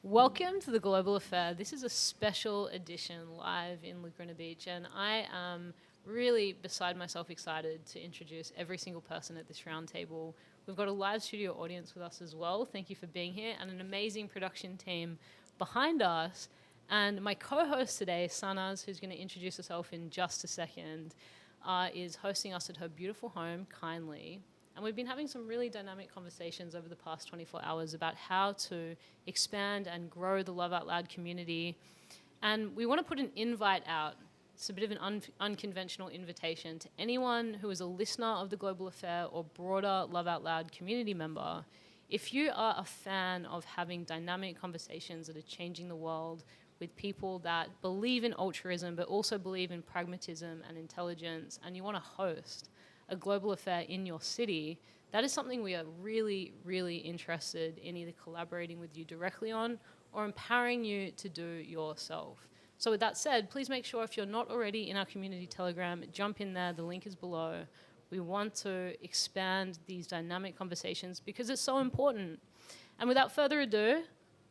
Welcome to the Global Affair. This is a special edition live in Laguna Beach, and I am really beside myself excited to introduce every single person at this roundtable. We've got a live studio audience with us as well. Thank you for being here, and an amazing production team behind us. And my co-host today, Sanaz, who's going to introduce herself in just a second, is hosting us at her beautiful home, Kindly. And we've been having some really dynamic conversations over the past 24 hours about how to expand and grow the Love Out Loud community. And we want to put an invite out. It's a bit of an unconventional invitation to anyone who is a listener of the Global Affair or broader Love Out Loud community member. If you are a fan of having dynamic conversations that are changing the world with people that believe in altruism but also believe in pragmatism and intelligence, and you want to host a global affair in your city, that is something we are really, really interested in either collaborating with you directly on or empowering you to do yourself. So with that said, please make sure if you're not already in our community Telegram, jump in there, the link is below. We want to expand these dynamic conversations because it's so important. And without further ado,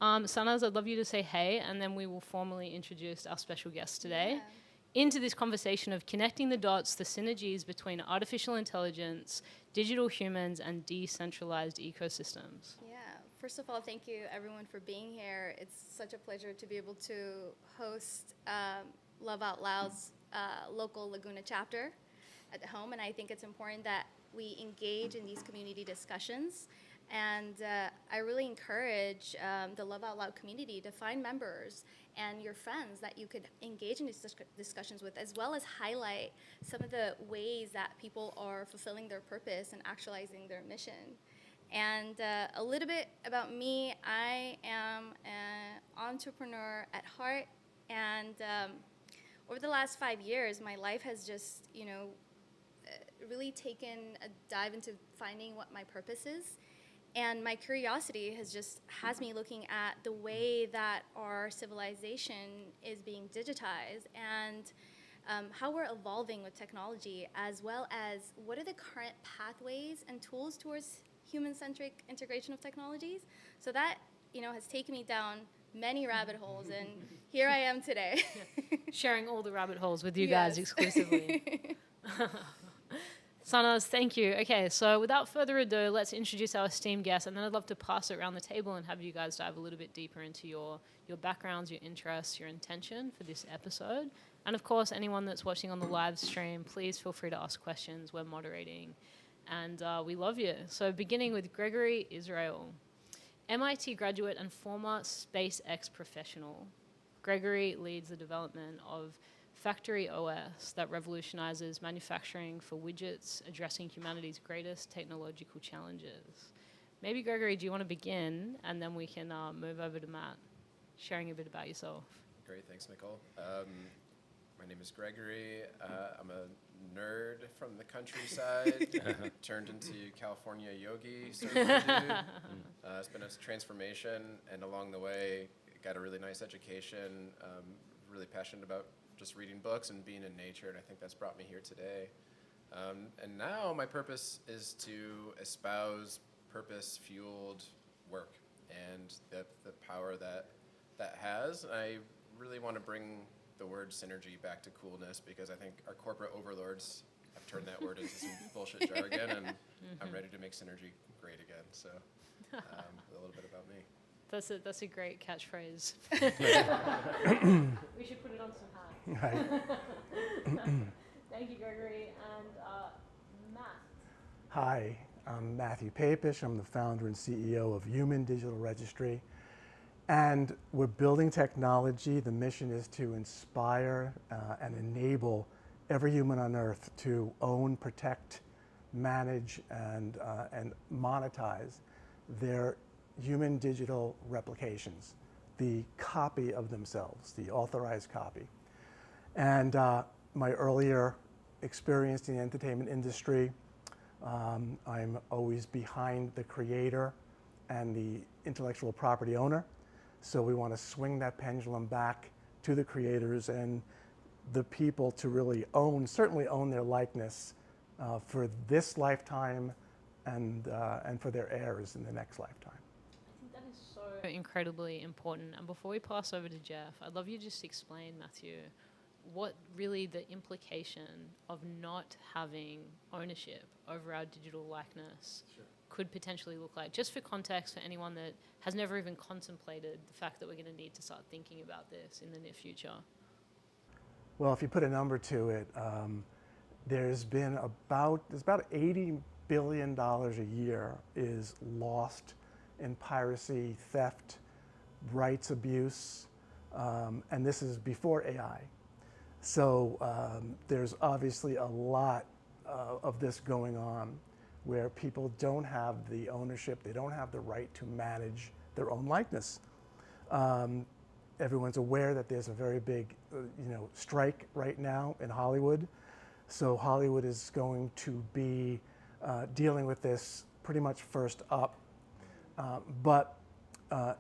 Sanaz, I'd love you to say hey, and then we will formally introduce our special guest today. Into this conversation of connecting the dots, the synergies between artificial intelligence, digital humans, and decentralized ecosystems. Yeah, first of all, thank you everyone for being here. It's such a pleasure to be able to host Love Out Loud's local Laguna chapter at home, and I think it's important that we engage in these community discussions. And I really encourage the Love Out Loud community to find members and your friends that you could engage in these discussions with, as well as highlight some of the ways that people are fulfilling their purpose and actualizing their mission. And a little bit about me, I am an entrepreneur at heart, and over the last 5 years, my life has just, really taken a dive into finding what my purpose is. And my curiosity has me looking at the way that our civilization is being digitized and how we're evolving with technology, as well as what are the current pathways and tools towards human-centric integration of technologies. So that, has taken me down many rabbit holes, and here I am today. Sharing all the rabbit holes with you guys exclusively. Sanaz, thank you. Okay, so without further ado, let's introduce our esteemed guest, and then I'd love to pass it around the table and have you guys dive a little bit deeper into your backgrounds, your interests, your intention for this episode. And of course, anyone that's watching on the live stream, please feel free to ask questions. We're moderating, and we love you. So beginning with Gregory Israel, MIT graduate and former SpaceX professional. Gregory leads the development of Factory OS that revolutionizes manufacturing for widgets, addressing humanity's greatest technological challenges. Maybe, Gregory, do you want to begin, and then we can move over to Matt, sharing a bit about yourself. Great, thanks, Nicole. My name is Gregory. I'm a nerd from the countryside, turned into California yogi sort of dude. It's been a transformation, and along the way, got a really nice education, really passionate about just reading books and being in nature, and I think that's brought me here today. And now my purpose is to espouse purpose-fueled work and the power that has. I really want to bring the word synergy back to coolness, because I think our corporate overlords have turned that word into some bullshit jargon, and I'm ready to make synergy great again. So a little bit about me. That's a great catchphrase. We should put it on some hats. Right. Thank you, Gregory. And Matt. Hi, I'm Mathew Papish. I'm the founder and CEO of Human Digital Registry. And we're building technology. The mission is to inspire and enable every human on Earth to own, protect, manage, and monetize their human digital replications, the copy of themselves, the authorized copy. And my earlier experience in the entertainment industry, I'm always behind the creator and the intellectual property owner. So we want to swing that pendulum back to the creators and the people to really certainly own their likeness for this lifetime and for their heirs in the next lifetime. I think that is so Incredibly important. And before we pass over to Jeff, I'd love you to just explain, Matthew, what really the implication of not having ownership over our digital likeness could potentially look like. Just for context, for anyone that has never even contemplated the fact that we're going to need to start thinking about this in the near future. Well, if you put a number to it, there's about $80 billion a year is lost in piracy, theft, rights abuse, and this is before AI. So there's obviously a lot of this going on where people don't have the ownership, they don't have the right to manage their own likeness. Everyone's aware that there's a very big strike right now in Hollywood. So Hollywood is going to be dealing with this pretty much first up. But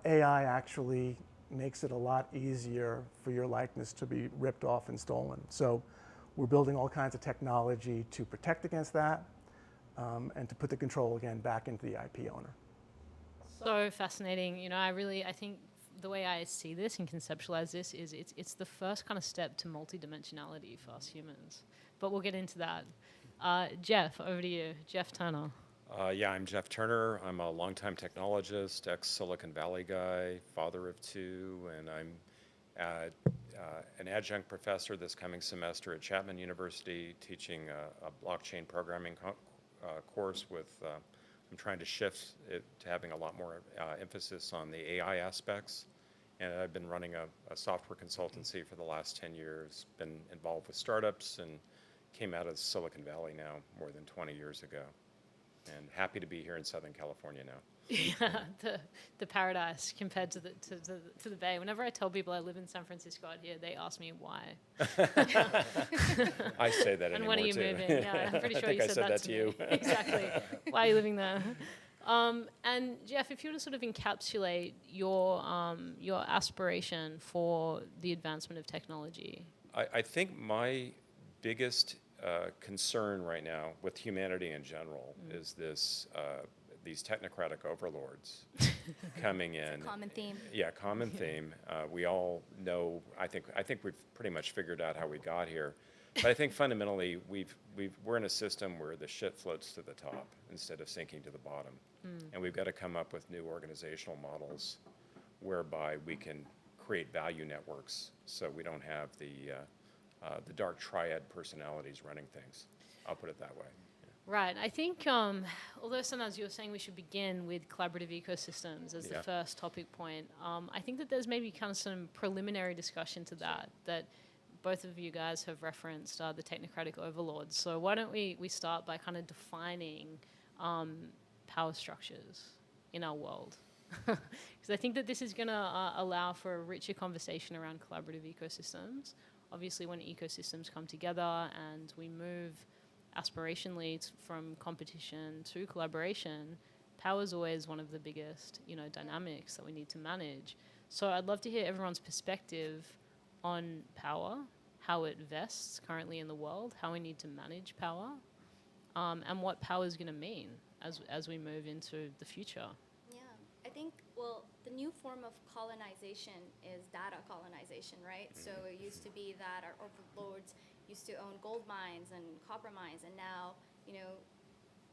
AI actually makes it a lot easier for your likeness to be ripped off and stolen. So we're building all kinds of technology to protect against that and to put the control again back into the IP owner. So fascinating. I think the way I see this and conceptualize this is it's the first kind of step to multidimensionality for us humans. But we'll get into that. Jeff, over to you. Jeff Turner. I'm Jeff Turner. I'm a longtime technologist, ex-Silicon Valley guy, father of two, and I'm an adjunct professor this coming semester at Chapman University teaching a blockchain programming course with, I'm trying to shift it to having a lot more emphasis on the AI aspects. And I've been running a software consultancy for the last 10 years, been involved with startups, and came out of Silicon Valley now more than 20 years ago. And happy to be here in Southern California now. Yeah, the paradise compared to the Bay. Whenever I tell people I live in San Francisco out here, they ask me why. I say that anymore too. And when are you moving? Yeah, I'm pretty sure you said that to you. me. Exactly. Why are you living there? And Jeff, if you were to sort of encapsulate your aspiration for the advancement of technology. I think my biggest concern right now with humanity in general is these technocratic overlords coming in. It's a common theme. Yeah, common theme. We all know. I think we've pretty much figured out how we got here. But I think fundamentally we're in a system where the shit floats to the top instead of sinking to the bottom, and we've got to come up with new organizational models whereby we can create value networks so we don't have the dark triad personalities running things. I'll put it that way. Right. I think, although sometimes you were saying we should begin with collaborative ecosystems as the first topic point, I think that there's maybe kind of some preliminary discussion to that both of you guys have referenced the technocratic overlords. So why don't we start by kind of defining power structures in our world? Because I think that this is going to allow for a richer conversation around collaborative ecosystems. Obviously, when ecosystems come together and we move aspirationally from competition to collaboration, power is always one of the biggest, dynamics that we need to manage. So I'd love to hear everyone's perspective on power, how it vests currently in the world, how we need to manage power, and what power is going to mean as we move into the future. Yeah, I think, the new form of colonization is data colonization, right? So it used to be that our overlords used to own gold mines and copper mines, and now,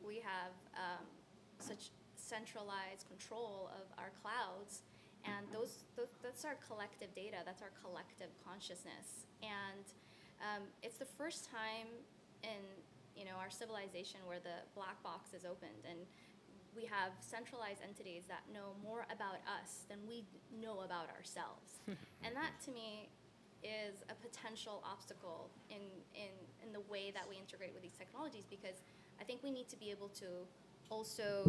we have such centralized control of our clouds, and that's our collective data, that's our collective consciousness, and it's the first time in our civilization where the black box is opened, and we have centralized entities that know more about us than we know about ourselves. And that, to me, is a potential obstacle in the way that we integrate with these technologies, because I think we need to be able to also,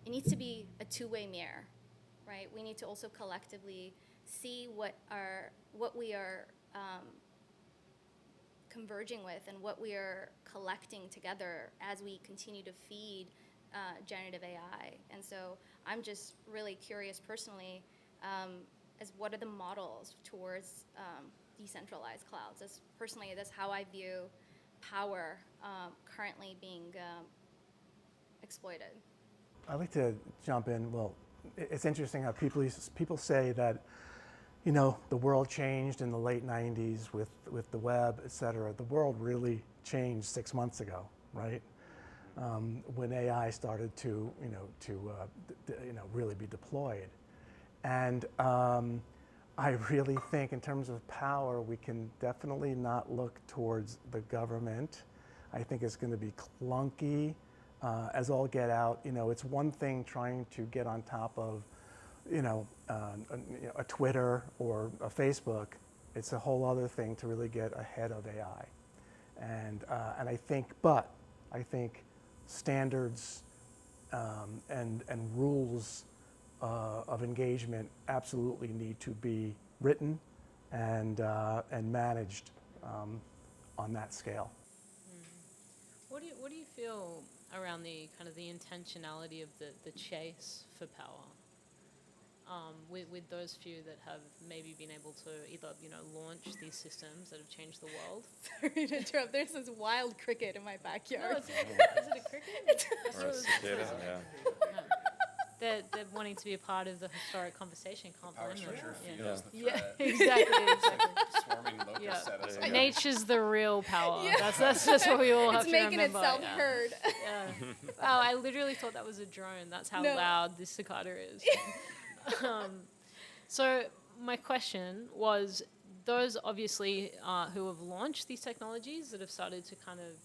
it needs to be a two-way mirror, right? We need to also collectively see what we are converging with and what we are collecting together as we continue to feed generative AI. And so I'm just really curious personally as what are the models towards decentralized clouds. That's how I view power currently being exploited. I'd like to jump in. Well, it's interesting how people say that, the world changed in the late 90s with the web, et cetera. The world really changed 6 months ago, right? When AI started to, really be deployed. And I really think in terms of power, we can definitely not look towards the government. I think it's going to be clunky as all get out. It's one thing trying to get on top of, a Twitter or a Facebook. It's a whole other thing to really get ahead of AI. And I think standards and rules of engagement absolutely need to be written and managed on that scale. What do you feel around the kind of the intentionality of the chase for power? With those few that have maybe been able to either launch these systems that have changed the world. Sorry to interrupt. There's this wild cricket in my backyard. No, is it a cricket? Or a cicada, yeah. They're wanting to be a part of the historic conversation. Can't Power blame them. structure Yeah. feels the Yeah, threat. exactly. Swarming locusts Yeah. at us. Yeah. Nature's the real power. Yeah. That's just what we all have It's to making remember. itself yeah. heard. Yeah. Wow, I literally thought that was a drone. That's how No. loud this cicada is. So my question was, those obviously who have launched these technologies that have started to kind of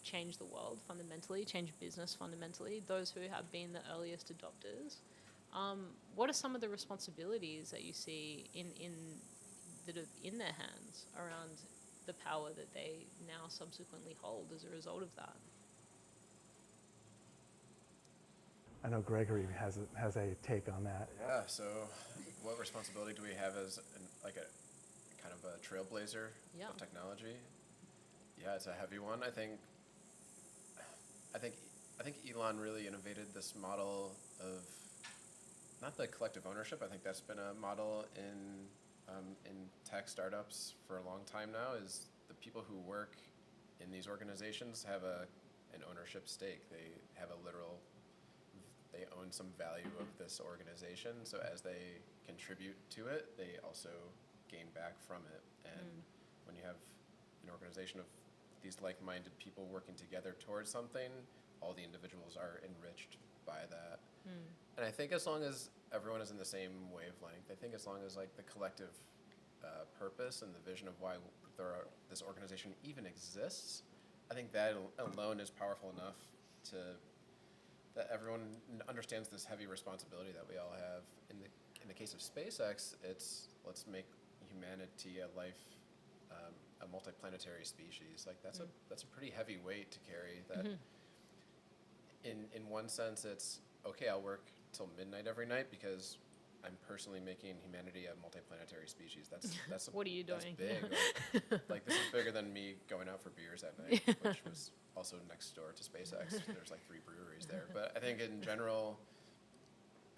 change the world fundamentally, change business fundamentally, those who have been the earliest adopters, what are some of the responsibilities that you see that are in their hands around the power that they now subsequently hold as a result of that? I know Gregory has a take on that. Yeah, so what responsibility do we have as a kind of a trailblazer Yeah. of technology? Yeah, it's a heavy one. I think Elon really innovated this model of not the collective ownership. I think that's been a model in tech startups for a long time now. Is the people who work in these organizations have an ownership stake. They have they own some value of this organization. So as they contribute to it, they also gain back from it. And when you have an organization of these like-minded people working together towards something, all the individuals are enriched by that. And I think as long as everyone is in the same wavelength, I think as long as the collective purpose and the vision of why this organization even exists, I think that alone is powerful enough that everyone understands this heavy responsibility that we all have. In the case of SpaceX, it's let's make humanity a multiplanetary species. That's a pretty heavy weight to carry. That in one sense, it's okay. I'll work till midnight every night because I'm personally making humanity a multiplanetary species. That's What are you that's doing? big. This is bigger than me going out for beers at night, which was also next door to SpaceX. There's 3 breweries there. But I think in general,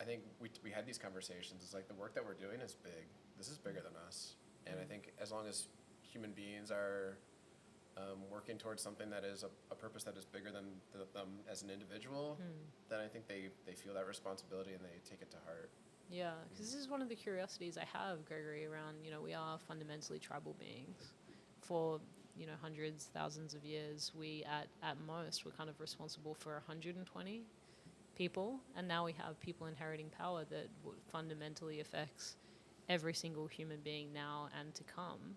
I think we had these conversations. It's the work that we're doing is big. This is bigger than us. And I think as long as human beings are working towards something that is a purpose that is bigger than them as an individual, then I think they feel that responsibility and they take it to heart. Yeah, because this is one of the curiosities I have, Gregory, around, we are fundamentally tribal beings. For, hundreds, thousands of years, we, at most, were kind of responsible for 120 people, and now we have people inheriting power that fundamentally affects every single human being now and to come.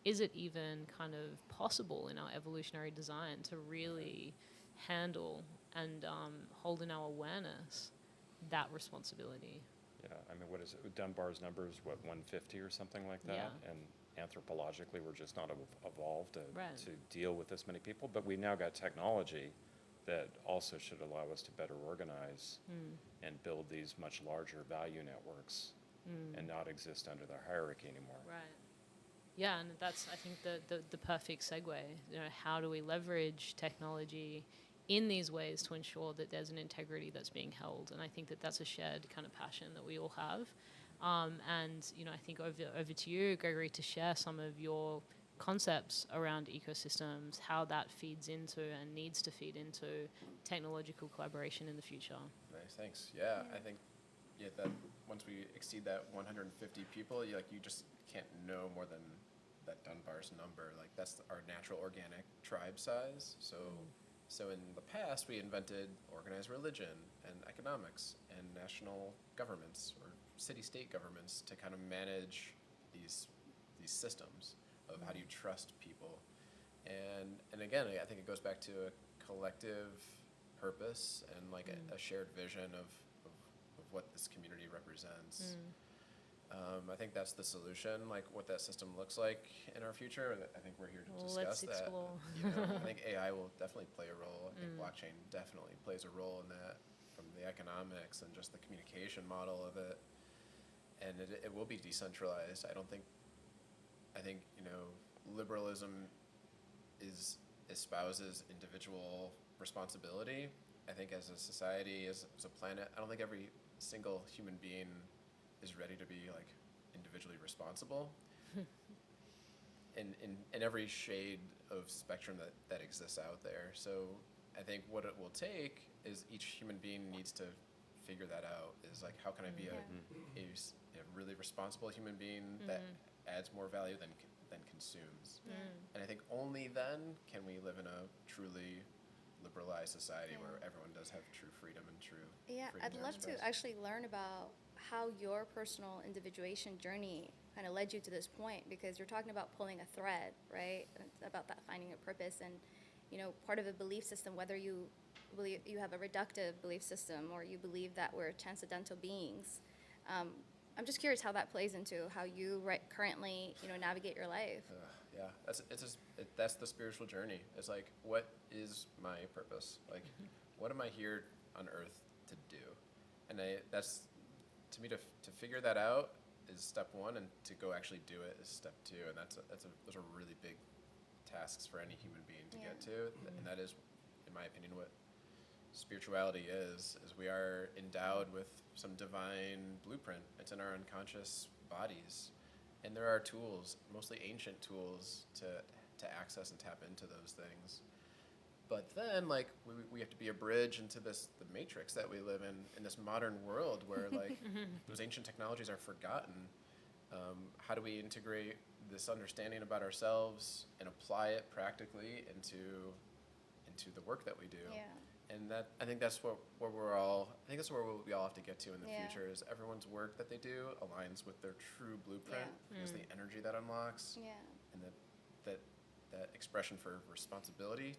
Is it even kind of possible in our evolutionary design to really handle and hold in our awareness that responsibility? Yeah, I mean, what is it? Dunbar's number is, 150 or something like that? Yeah. And anthropologically, we're just not evolved to deal with this many people. But we've now got technology that also should allow us to better organize and build these much larger value networks and not exist under the hierarchy anymore. Right. Yeah, and that's, I think, the perfect segue. How do we leverage technology in these ways to ensure that there's an integrity that's being held? And I think that that's a shared kind of passion that we all have. And, I think over to you, Gregory, to share some of your concepts around ecosystems, how that feeds into and needs to feed into technological collaboration in the future. Nice, thanks. Yeah, I think yeah, that once we exceed that 150 people, you just can't know more than that Dunbar's number. Like that's our natural organic tribe size. So in the past, we invented organized religion and economics and national governments or city-state governments to kind of manage these systems of how do you trust people. And again, I think it goes back to a collective purpose and like a shared vision of what this community represents. I think that's the solution, like what that system looks like in our future. And I think we're here to discuss Let's explore. that. I think AI will definitely play a role. I think blockchain definitely plays a role in that, from the economics and just the communication model of it. And it will be decentralized. I think liberalism espouses individual responsibility. I think as a society, as a planet, I don't think every single human being is ready to be like individually responsible in every shade of spectrum that exists out there. So I think what it will take is each human being needs to figure that out, is like, how can I be a really responsible human being that adds more value than consumes. And I think only then can we live in a truly liberalized society where everyone does have true freedom and true freedom I'd love to express. actually learn about how your personal individuation journey kind of led you to this point, because you're talking about pulling a thread, right? And it's about that finding a purpose and, part of a belief system, whether you believe you have a reductive belief system or you believe that we're transcendental beings. I'm just curious how that plays into how you currently, navigate your life. Yeah, that's the spiritual journey. It's like, what is my purpose? Like, what am I here on earth to do? And that's, to me, to figure that out is step one, and to go actually do it is step two. And those are really big tasks for any human being to get to. And that is, in my opinion, what spirituality is we are endowed with some divine blueprint. It's in our unconscious bodies. And there are tools, mostly ancient tools, to access and tap into those things. But then, like, we have to be a bridge into the matrix that we live in this modern world where, like, those ancient technologies are forgotten. How do we integrate this understanding about ourselves and apply it practically into the work that we do? Yeah. And I think that's where we all have to get to in the future, is everyone's work that they do aligns with their true blueprint, because the energy that unlocks, and that expression for responsibility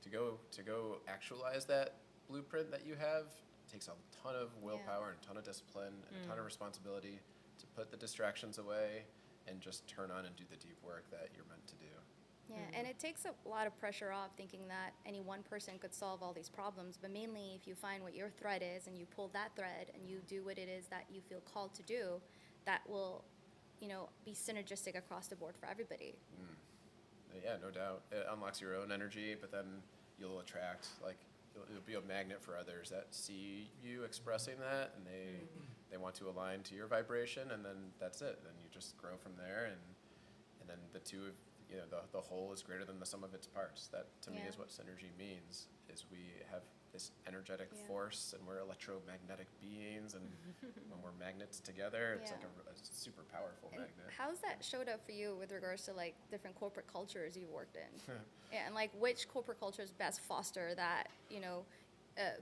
to go actualize that blueprint that you have takes a ton of willpower and a ton of discipline and a ton of responsibility to put the distractions away and just turn on and do the deep work that you're meant to do. Yeah, and it takes a lot of pressure off thinking that any one person could solve all these problems, but mainly if you find what your thread is and you pull that thread and you do what it is that you feel called to do, that will, be synergistic across the board for everybody. Yeah, no doubt. It unlocks your own energy, but then you'll attract, like, you'll be a magnet for others that see you expressing that, and they want to align to your vibration, and then that's it. Then you just grow from there, and then the two of the whole is greater than the sum of its parts. That, to me, is what synergy means, is we have this energetic force, and we're electromagnetic beings, and when we're magnets together, it's like a super powerful magnet. How's that showed up for you with regards to, like, different corporate cultures you've worked in? And, like, which corporate cultures best foster that,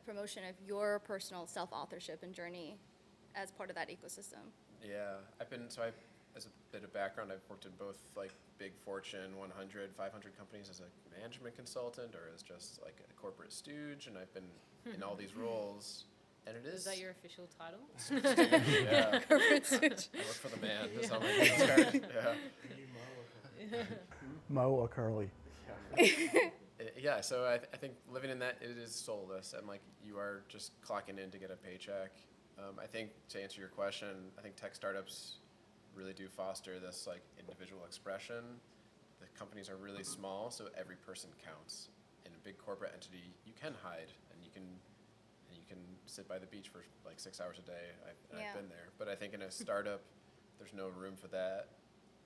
promotion of your personal self-authorship and journey as part of that ecosystem? Yeah, as a bit of background, I've worked in both, like, big Fortune 100, 500 companies as a management consultant or as just like a corporate stooge, and I've been in all these roles. And it is. Is that your official title? Yeah. Corporate stooge. I work for the man. That's how my business card. Yeah. Mo or Curly? Yeah, so I think living in that, it is soulless, and like you are just clocking in to get a paycheck. I think, to answer your question, I think tech startups really do foster this like individual expression. The companies are really small, so every person counts. In a big corporate entity, you can hide and you can sit by the beach for like 6 hours a day. I've been there, but I think in a startup, there's no room for that.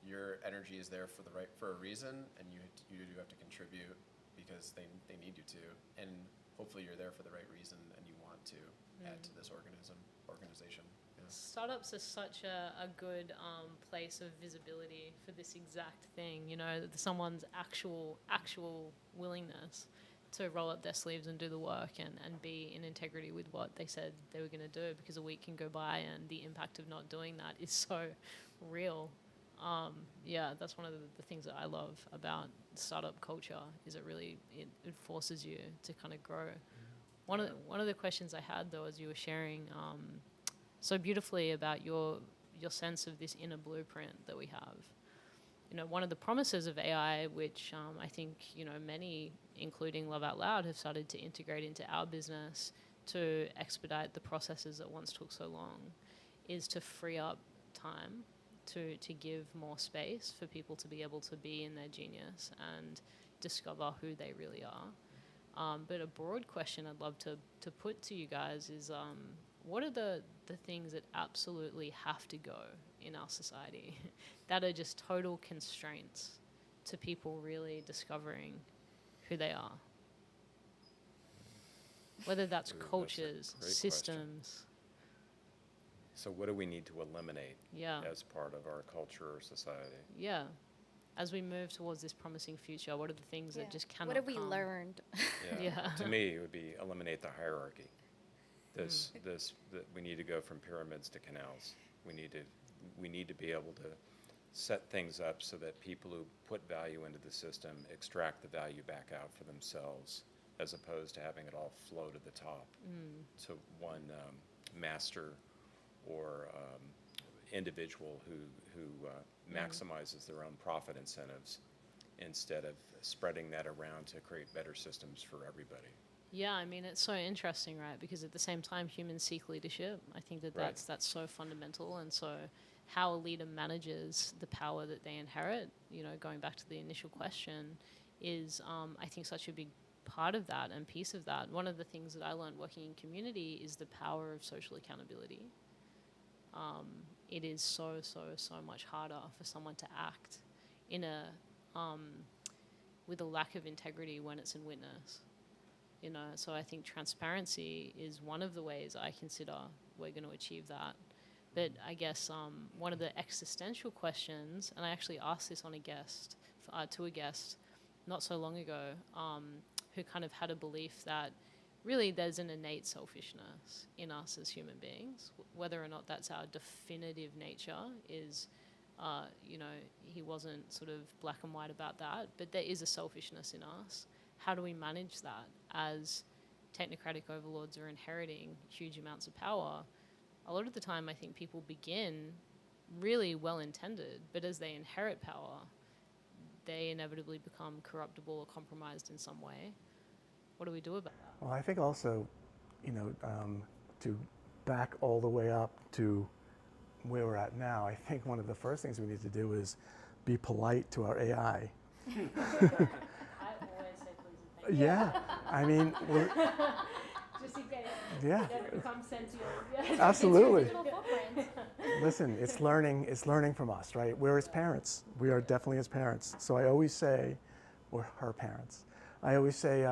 Your energy is there for a reason, and you do have to contribute because they need you to, and hopefully you're there for the right reason and you want to add to this organism. organization. Yeah. Startups are such a good place of visibility for this exact thing, someone's actual willingness to roll up their sleeves and do the work and be in integrity with what they said they were going to do, because a week can go by and the impact of not doing that is so real. Yeah, that's one of the things that I love about startup culture, is it forces you to kind of grow. One of the questions I had, though, as you were sharing so beautifully about your sense of this inner blueprint that we have. One of the promises of AI, which I think many, including Love Out Loud, have started to integrate into our business to expedite the processes that once took so long, is to free up time to give more space for people to be able to be in their genius and discover who they really are. But a broad question I'd love to put to you guys is, what are the things that absolutely have to go in our society that are just total constraints to people really discovering who they are? Whether that's Ooh, that's a cultures, great systems. So what do we need to eliminate Yeah. as part of our culture or society? Yeah. As we move towards this promising future, what are the things that just cannot What have we come? learned? Yeah. To me, it would be eliminate the hierarchy. That we need to go from pyramids to canals. We need to be able to set things up so that people who put value into the system extract the value back out for themselves, as opposed to having it all flow to the top to one master or individual who maximizes their own profit incentives, instead of spreading that around to create better systems for everybody. Yeah, I mean, it's so interesting, right? Because at the same time, humans seek leadership. I think that's so fundamental. And so how a leader manages the power that they inherit, going back to the initial question, is, I think, such a big part of that and piece of that. One of the things that I learned working in community is the power of social accountability. It is so much harder for someone to act in with a lack of integrity when it's in witness. So I think transparency is one of the ways I consider we're going to achieve that. But I guess one of the existential questions, and I actually asked this on to a guest not so long ago, who kind of had a belief that really there's an innate selfishness in us as human beings. Whether or not that's our definitive nature is, he wasn't sort of black and white about that, but there is a selfishness in us. How do we manage that as technocratic overlords are inheriting huge amounts of power? A lot of the time, I think people begin really well-intended, but as they inherit power, they inevitably become corruptible or compromised in some way. What do we do about that? Well, I think also, to back all the way up to where we're at now, I think one of the first things we need to do is be polite to our AI. I always say please and thank you. Yeah, I mean, Just in case. yeah, It becomes sentient. absolutely. Digital footprint. Listen, it's learning from us, right? We're his parents. We are definitely his parents. So I always say, we're her parents. I always say,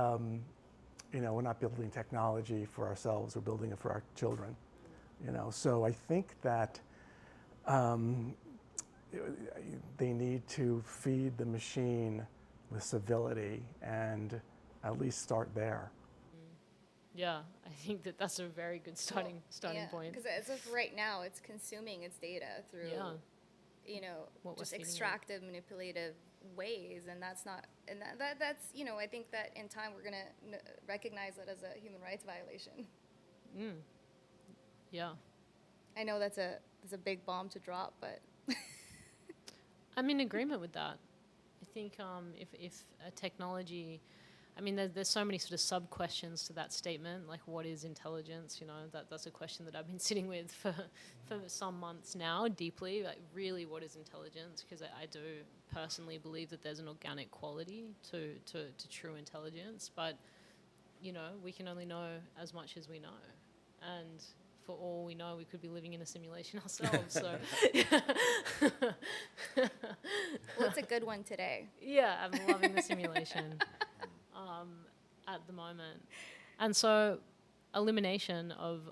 we're not building technology for ourselves, we're building it for our children. So I think that they need to feed the machine with civility and at least start there. Yeah, I think that's a very good starting point. Because as of right now, it's consuming its data through, What just we're feeding it. extractive, manipulative ways, and that's not. And that's I think that in time we're gonna recognize that as a human rights violation. Yeah. I know that's a big bomb to drop, but I'm in agreement with that. I think if a technology, I mean, there's so many sort of sub-questions to that statement, like what is intelligence? That's a question that I've been sitting with for some months now, deeply, like really what is intelligence? Because I do personally believe that there's an organic quality to true intelligence, but, we can only know as much as we know. And for all we know, we could be living in a simulation ourselves. So, well, it's a good one today. yeah, I'm loving the simulation at the moment. And so elimination of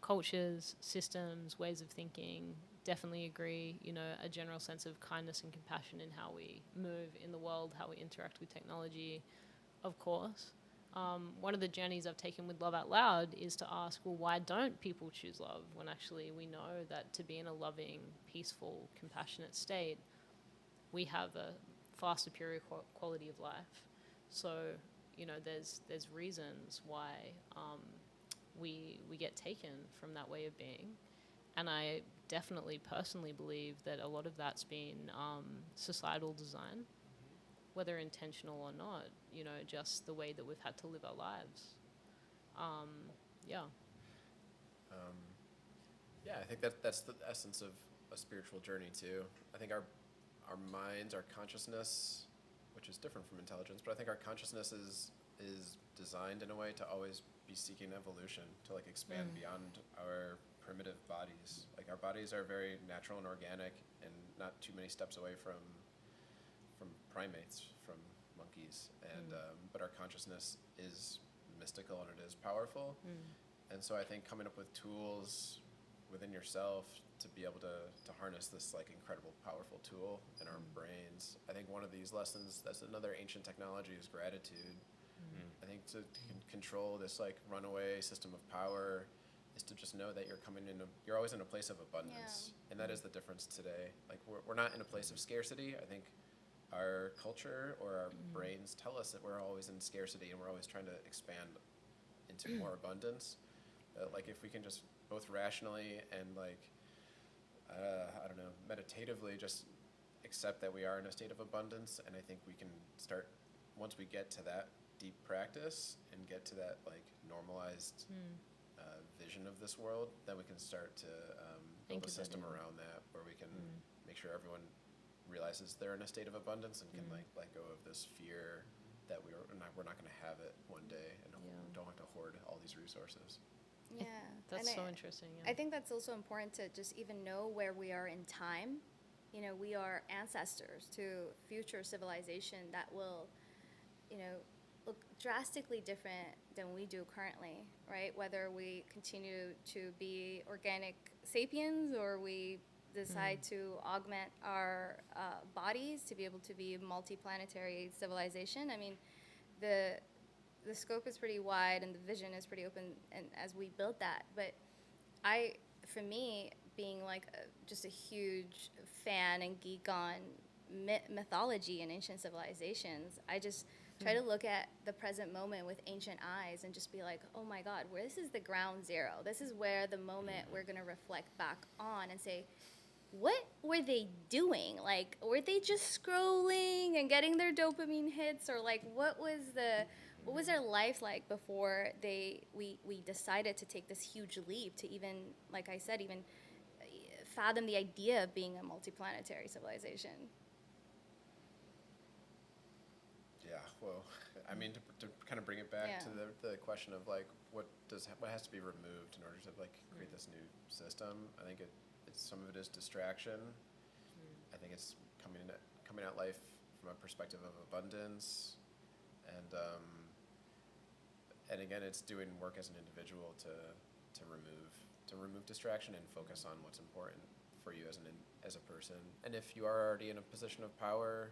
cultures, systems, ways of thinking. Definitely agree, a general sense of kindness and compassion in how we move in the world, how we interact with technology, of course. One of the journeys I've taken with Love Out Loud is to ask, well, why don't people choose love when actually we know that to be in a loving, peaceful, compassionate state, we have a far superior quality of life. So, there's reasons why we get taken from that way of being. And I definitely personally believe that a lot of that's been societal design, whether intentional or not, just the way that we've had to live our lives. Yeah. Yeah, I think that's the essence of a spiritual journey too. I think our minds, our consciousness, which is different from intelligence, but I think our consciousness is designed in a way to always be seeking evolution, to like expand beyond our primitive bodies. Like our bodies are very natural and organic and not too many steps away from primates, from monkeys, and but our consciousness is mystical and it is powerful. And so I think coming up with tools within yourself to be able to harness this like incredible powerful tool in our brains. I think one of these lessons, that's another ancient technology, is gratitude. I think to control this like runaway system of power is to just know that you're always in a place of abundance. And that is the difference today. Like we're not in a place of scarcity. I think our culture or our brains tell us that we're always in scarcity and we're always trying to expand into more abundance. Like if we can just both rationally and like, I don't know, meditatively just accept that we are in a state of abundance, and I think we can start, once we get to that deep practice and get to that like normalized vision of this world, then we can start to build a system around that where we can make sure everyone realizes they're in a state of abundance and can like let go of this fear that we're not going to have it one day and don't have to hoard all these resources. Yeah. That's so interesting. I think that's also important to just even know where we are in time. We are ancestors to future civilization that will, look drastically different than we do currently, right? Whether we continue to be organic sapiens or we decide to augment our bodies to be able to be a multi-planetary civilization. I mean, the scope is pretty wide and the vision is pretty open, and as we build that. But for me, being like just a huge fan and geek on mythology and ancient civilizations, I just try to look at the present moment with ancient eyes and just be like, oh my God, this is the ground zero. This is where the moment we're going to reflect back on and say, what were they doing? Like, were they just scrolling and getting their dopamine hits, or like what was their life like before we decided to take this huge leap to even, like I said, even fathom the idea of being a multiplanetary civilization? Yeah, well, I mean, to kind of bring it back to the question of like what has to be removed in order to like create this new system. I think some of it is distraction. I think it's coming at life from a perspective of abundance, and again, it's doing work as an individual to remove distraction and focus on what's important for you as a person. And if you are already in a position of power,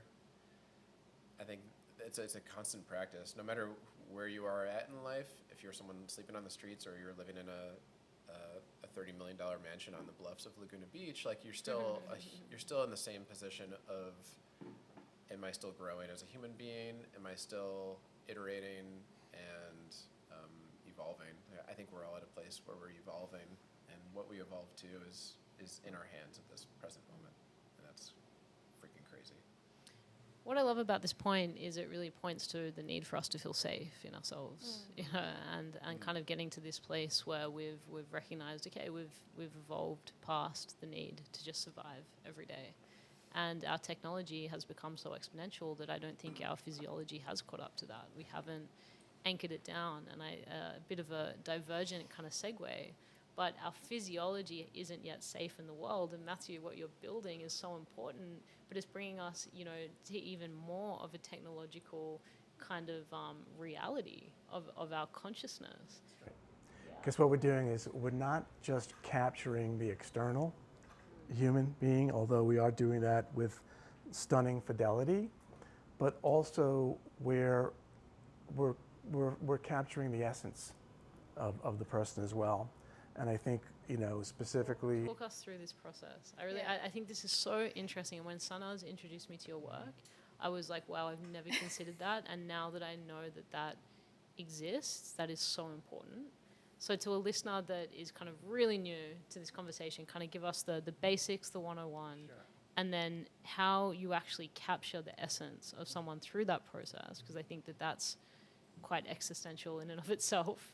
I think it's a constant practice. No matter where you are at in life, if you're someone sleeping on the streets or you're living in a $30 million mansion on the bluffs of Laguna Beach, like you're still in the same position of, am I still growing as a human being? Am I still iterating and evolving? I think we're all at a place where we're evolving, and what we evolve to is in our hands at this present moment, and that's freaking crazy. What I love about this point is it really points to the need for us to feel safe in ourselves, and kind of getting to this place where we've recognized, okay, we've evolved past the need to just survive every day, and our technology has become so exponential that I don't think our physiology has caught up to that. We haven't anchored it down, and a bit of a divergent kind of segue. But our physiology isn't yet safe in the world. And Mathew, what you're building is so important, but it's bringing us, to even more of a technological kind of reality of our consciousness. Right. Because what we're doing is we're not just capturing the external human being, although we are doing that with stunning fidelity, but also where we're capturing the essence of the person as well. And I think, specifically. Walk us through this process. I think this is so interesting. And when Sanaz introduced me to your work, I was like, wow, I've never considered that. And now that I know that that exists, that is so important. So to a listener that is kind of really new to this conversation, kind of give us the basics, the 101, Sure. and then how you actually capture the essence of someone through that process, because I think that that's quite existential in and of itself.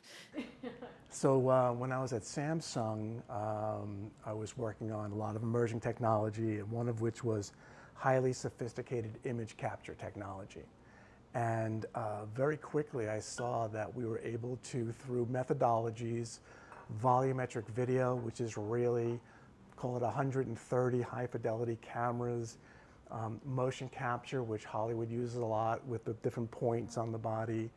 So when I was at Samsung, I was working on a lot of emerging technology, and one of which was highly sophisticated image capture technology. And very quickly I saw that we were able to, through methodologies, volumetric video, which is really, call it 130 high fidelity cameras, motion capture, which Hollywood uses a lot with the different points on the body,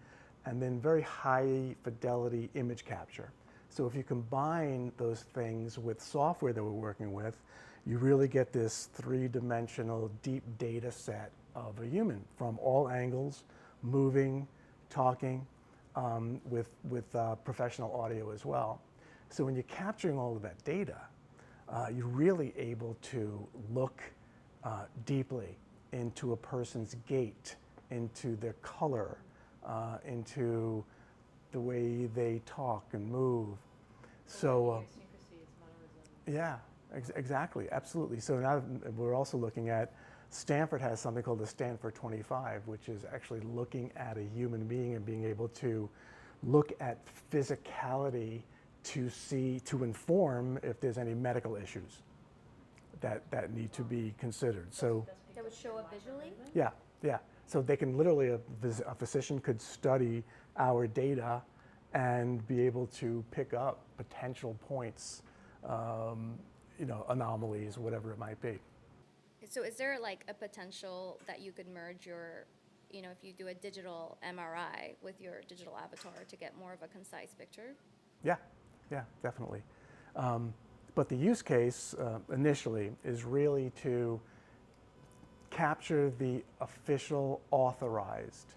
and then very high fidelity image capture. So if you combine those things with software that we're working with, you really get this three-dimensional deep data set of a human from all angles, moving, talking, with professional audio as well. So when you're capturing all of that data, you're really able to look deeply into a person's gait, into their color, into the way they talk and move. So, yeah, exactly, absolutely. So now we're also looking at, Stanford has something called the Stanford 25, which is actually looking at a human being and being able to look at physicality to inform if there's any medical issues that need to be considered. So That would show up visually? yeah. So they can literally, a physician could study our data and be able to pick up potential points, anomalies, whatever it might be. So is there like a potential that you could merge your, if you do a digital MRI with your digital avatar to get more of a concise picture? Yeah, definitely. But the use case initially is really to capture the official authorized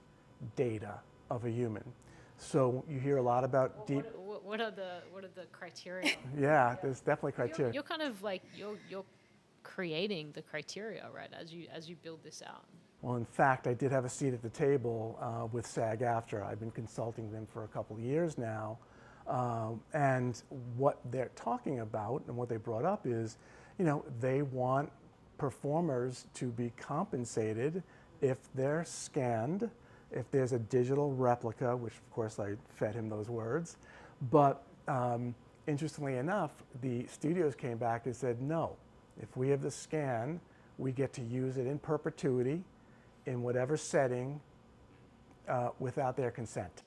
data of a human. So you hear a lot about deep. What are the criteria? Yeah, there's definitely criteria. You're kind of like you're creating the criteria, right? As you build this out. Well, in fact, I did have a seat at the table with SAG-AFTRA. I've been consulting them for a couple of years now. And what they're talking about and what they brought up is, they want performers to be compensated if they're scanned, if there's a digital replica, which of course I fed him those words. But interestingly enough, the studios came back and said, no, if we have the scan, we get to use it in perpetuity in whatever setting without their consent.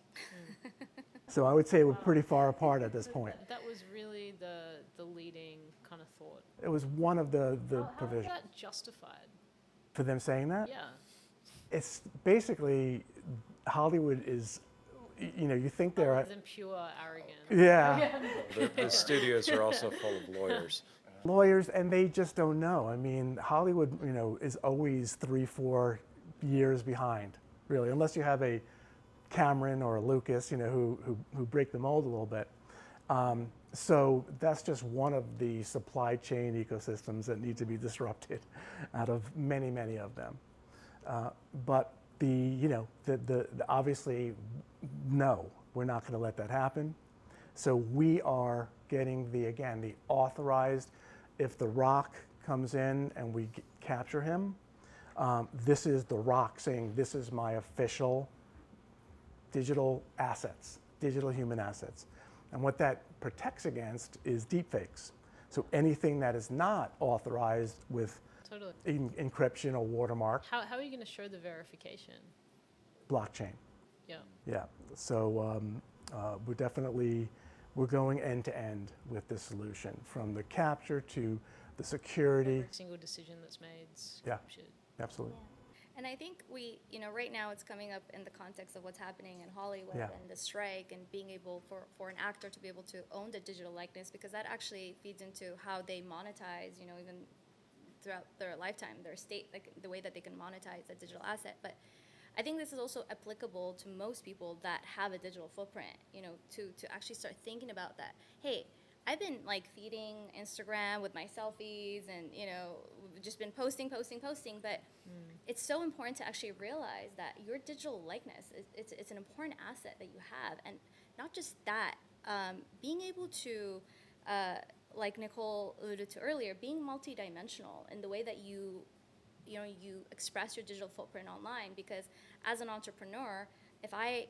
So I would say we're pretty far apart at this point. That was really the leading kind of thought. It was one of the How is provisions. that justified? For them saying that? Yeah. It's basically, Hollywood is, you think they're. Other than pure arrogance. Yeah. The studios are also full of lawyers. Lawyers, and they just don't know. I mean, Hollywood, is always 3-4 years behind, really, unless you have a Cameron or a Lucas, who break the mold a little bit. So that's just one of the supply chain ecosystems that need to be disrupted out of many, many of them. But the obviously, no, we're not going to let that happen. So we are getting the authorized, if The Rock comes in and we capture him, this is The Rock saying, this is my official digital assets, digital human assets. And what that protects against is deepfakes. So anything that is not authorized with Totally. encryption or watermark, How are you going to show the verification? blockchain. Yeah. Yeah. So we're going end to end with this solution, from the capture to the security. Every single decision that's made. Yeah. Scripted. Absolutely. And I think right now it's coming up in the context of what's happening in Hollywood Yeah. and the strike and being able for an actor to be able to own the digital likeness, because that actually feeds into how they monetize, even throughout their lifetime, their state, like the way that they can monetize a digital asset. But I think this is also applicable to most people that have a digital footprint, to actually start thinking about that. Hey, I've been like feeding Instagram with my selfies and, just been posting, but it's so important to actually realize that your digital likeness, it's an important asset that you have. And not just that, being able to, like Nicole alluded to earlier, being multidimensional in the way that you express your digital footprint online. Because as an entrepreneur, if I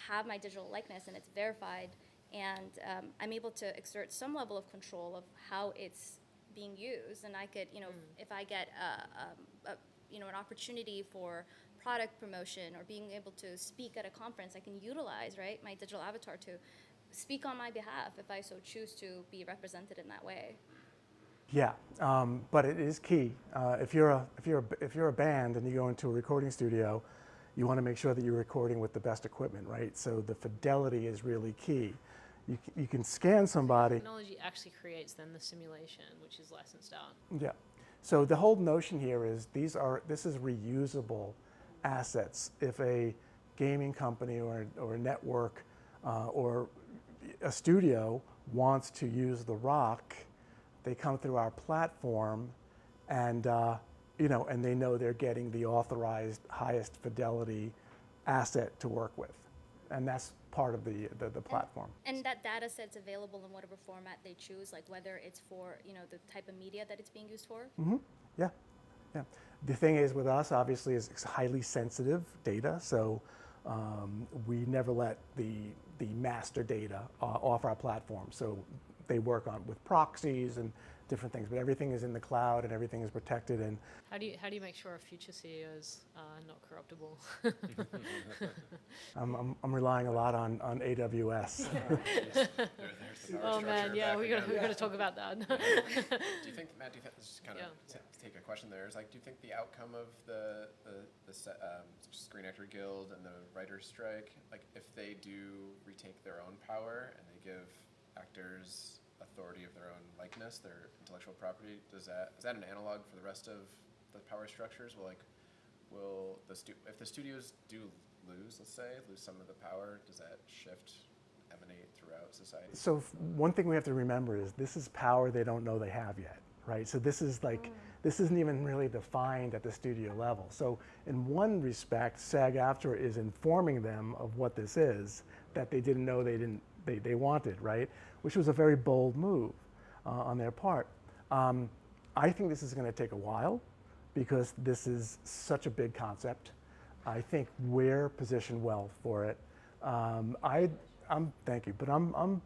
have my digital likeness and it's verified, and I'm able to exert some level of control of how it's being used, and I could, if I get an opportunity for product promotion or being able to speak at a conference, I can utilize my digital avatar to speak on my behalf if I so choose to be represented in that way. Yeah, but it is key. If you're a band and you go into a recording studio, you want to make sure that you're recording with the best equipment, right? So the fidelity is really key. You can scan somebody. Technology actually creates then the simulation, which is licensed out. Yeah. So the whole notion here is this is reusable assets. If a gaming company or a network or a studio wants to use the rock, they come through our platform, and and they know they're getting the authorized, highest fidelity asset to work with, and that's part of the platform. And that data set's available in whatever format they choose, like whether it's for the type of media that it's being used for. Yeah, yeah. The thing is with us, obviously, is it's highly sensitive data, so we never let the master data off our platform. So they work with proxies and different things, but everything is in the cloud and everything is protected. And how do you make sure our future CEOs are not corruptible? I'm relying a lot on AWS. Oh man, yeah, we got to talk about that. Do you think, Matt? Just kind of take a question there. Is like, do you think the outcome of the Screen Actor Guild and the writers' strike, like if they do retake their own power and they give actors authority of their own likeness, their intellectual property, is that an analog for the rest of the power structures? If the studios do lose some of the power, does that shift emanate throughout society? So one thing we have to remember is this is power they don't know they have yet, right? So this is this isn't even really defined at the studio level. So in one respect, SAG-AFTRA is informing them of what this is that they didn't know they wanted, right? Which was a very bold move on their part. I think this is going to take a while because this is such a big concept. I think we're positioned well for it. Thank you, but I'm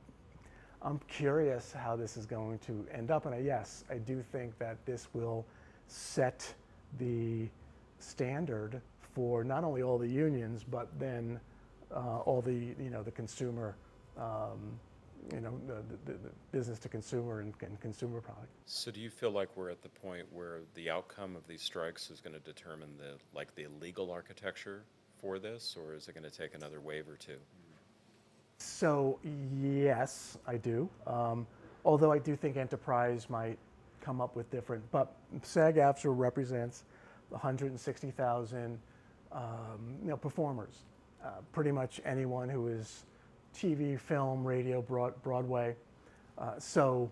curious how this is going to end up, and yes, I do think that this will set the standard for not only all the unions, but then all the the consumer, the business to consumer and consumer product. So do you feel like we're at the point where the outcome of these strikes is going to determine the legal architecture for this, or is it going to take another wave or two? So yes, I do. Although I do think enterprise might come up with different, but SAG-AFTRA represents 160,000 performers. Pretty much anyone who is TV, film, radio, Broadway. So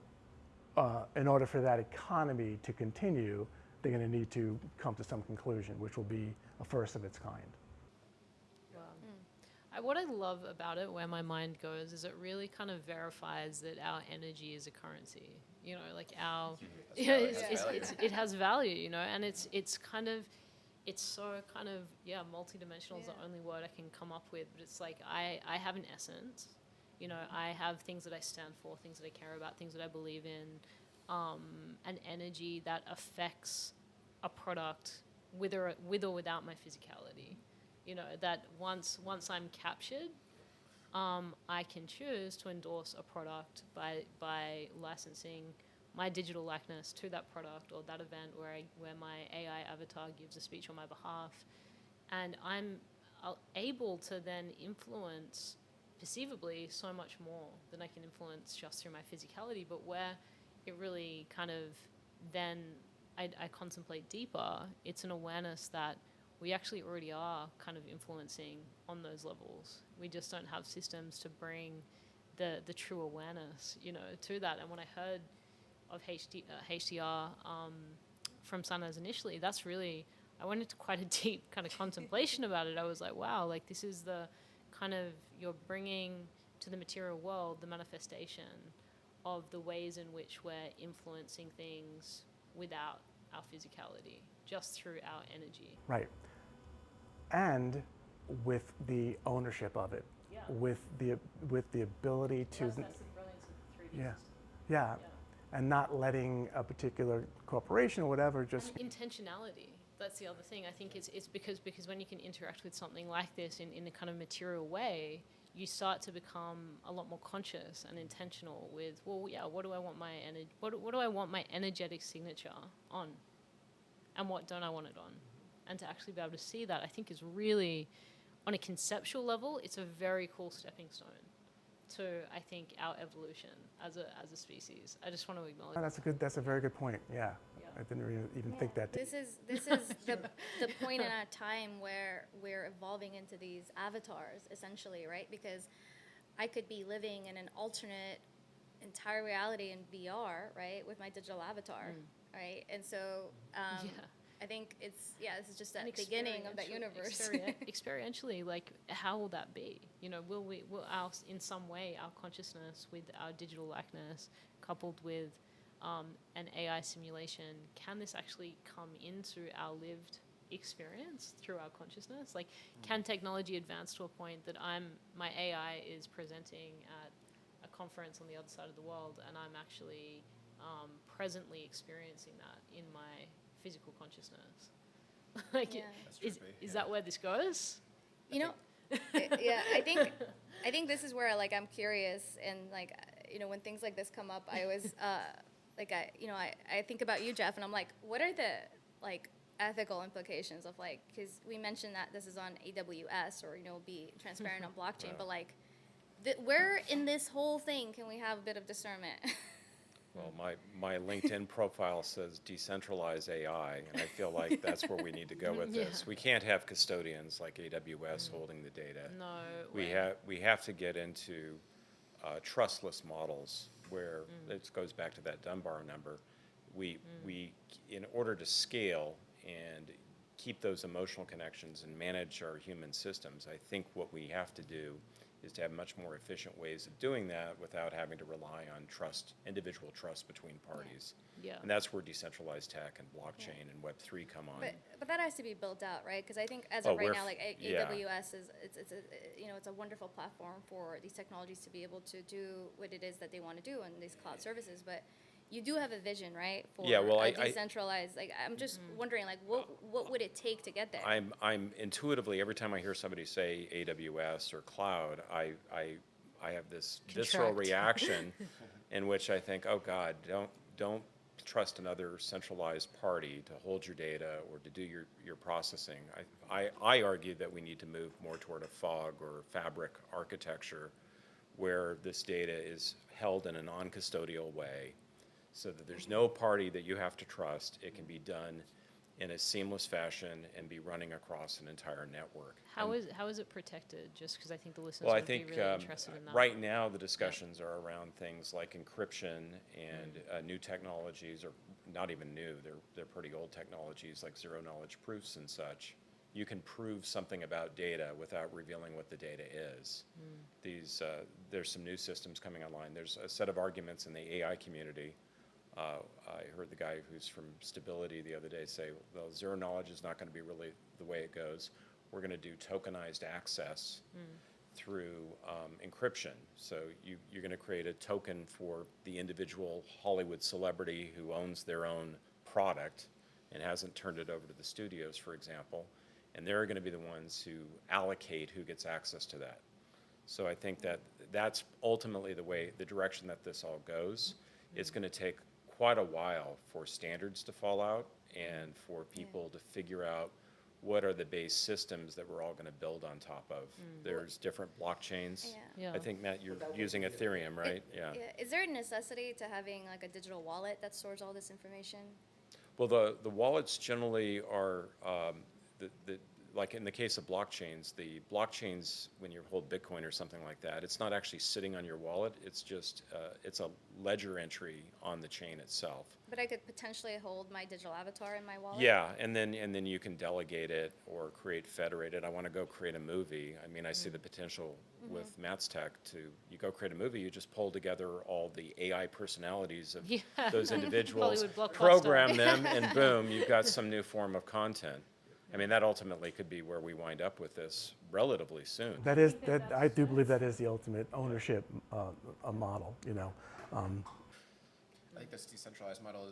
in order for that economy to continue, they're going to need to come to some conclusion, which will be a first of its kind. What I love about it, where my mind goes, is it really kind of verifies that our energy is a currency. Like it has value. And it's so kind of multidimensional is the only word I can come up with. But it's like I have an essence. I have things that I stand for, things that I care about, things that I believe in, an energy that affects a product with or without my physicality. That once I'm captured, I can choose to endorse a product by licensing my digital likeness to that product or that event where my AI avatar gives a speech on my behalf. And I'm able to then influence perceivably so much more than I can influence just through my physicality, but where it really kind of then I contemplate deeper, it's an awareness that we actually already are kind of influencing on those levels. We just don't have systems to bring the true awareness, to that. And when I heard of HDR from Sunrise initially, that's really, I went into quite a deep kind of contemplation about it. I was like, wow, like this is the kind of, you're bringing to the material world the manifestation of the ways in which we're influencing things without our physicality, just through our energy. Right. And with the ownership of it, Yeah. with the ability to, That's the brilliance of the 3D yeah, system. yeah, and not letting a particular corporation or whatever just. And intentionality. That's the other thing. I think it's because when you can interact with something like this in a kind of material way, you start to become a lot more conscious and intentional with, well, yeah, what do I want my energetic signature on, and what don't I want it on, and to actually be able to see that, I think is really, on a conceptual level, it's a very cool stepping stone to, I think, our evolution as a species. I just want to acknowledge. Oh, that's a very good point. Yeah, Yeah. I didn't even think that. This is the point in our time where we're evolving into these avatars, essentially, right? Because I could be living in an alternate entire reality in VR, right, with my digital avatar, right? And so I think this is just that beginning of that universe. Experientially, like, how will that be? Will our, in some way, our consciousness with our digital likeness coupled with an AI simulation, can this actually come into our lived experience through our consciousness? Like, can technology advance to a point that my AI is presenting at a conference on the other side of the world, and I'm actually presently experiencing that in my physical consciousness? Like, Yeah. is that where this goes? I think this is where, like, I'm curious, and like, when things like this come up, I always I think about you, Jeff, and I'm like, what are the, like, ethical implications of, like, because we mentioned that this is on AWS, or be transparent on blockchain, but like, where in this whole thing can we have a bit of discernment? Well, my LinkedIn profile says decentralized AI, and I feel like that's where we need to go with this. We can't have custodians like AWS holding the data. No. We have to get into trustless models where it goes back to that Dunbar number. We in order to scale and keep those emotional connections and manage our human systems, I think what we have to do is to have much more efficient ways of doing that without having to rely on individual trust between parties. Yeah. And that's where decentralized tech and blockchain and Web3 come on. But that has to be built out, right? Because I think as Oh, of right now, like yeah. AWS it's a wonderful platform for these technologies to be able to do what it is that they want to do in these cloud services. But you do have a vision, right? For a decentralized. Like, I'm just wondering, like, what would it take to get there? I'm intuitively, every time I hear somebody say AWS or cloud, I have this visceral reaction in which I think, oh God, don't trust another centralized party to hold your data or to do your processing. I argue that we need to move more toward a fog or fabric architecture where this data is held in a non-custodial way, so that there's no party that you have to trust. It can be done in a seamless fashion and be running across an entire network. How is it protected? Just because I think the listeners would be really interested in that. Right now the discussions are around things like encryption and new technologies, or not even new, they're pretty old technologies like zero-knowledge proofs and such. You can prove something about data without revealing what the data is. There's some new systems coming online. There's a set of arguments in the AI community. I heard the guy who's from Stability the other day say, well, zero knowledge is not going to be really the way it goes. We're going to do tokenized access through encryption. So you're going to create a token for the individual Hollywood celebrity who owns their own product and hasn't turned it over to the studios, for example. And they're going to be the ones who allocate who gets access to that. So I think that that's ultimately the direction that this all goes. It's going to take quite a while for standards to fall out and for people to figure out what are the base systems that we're all going to build on top of. There's different blockchains. Yeah. I think, Matt, you're using Ethereum, right? Yeah. Is there a necessity to having like a digital wallet that stores all this information? Well, the wallets generally are, like in the case of blockchains, when you hold Bitcoin or something like that, it's not actually sitting on your wallet. It's just, it's a ledger entry on the chain itself. But I could potentially hold my digital avatar in my wallet? Yeah, and then you can delegate it or create federated. I want to go create a movie. I mean, I see the potential with Matt's tech you go create a movie, you just pull together all the AI personalities of those individuals, Hollywood blockbuster. program them, and boom, you've got some new form of content. I mean, that ultimately could be where we wind up with this relatively soon. I do believe that is the ultimate ownership model, you know. I think this decentralized model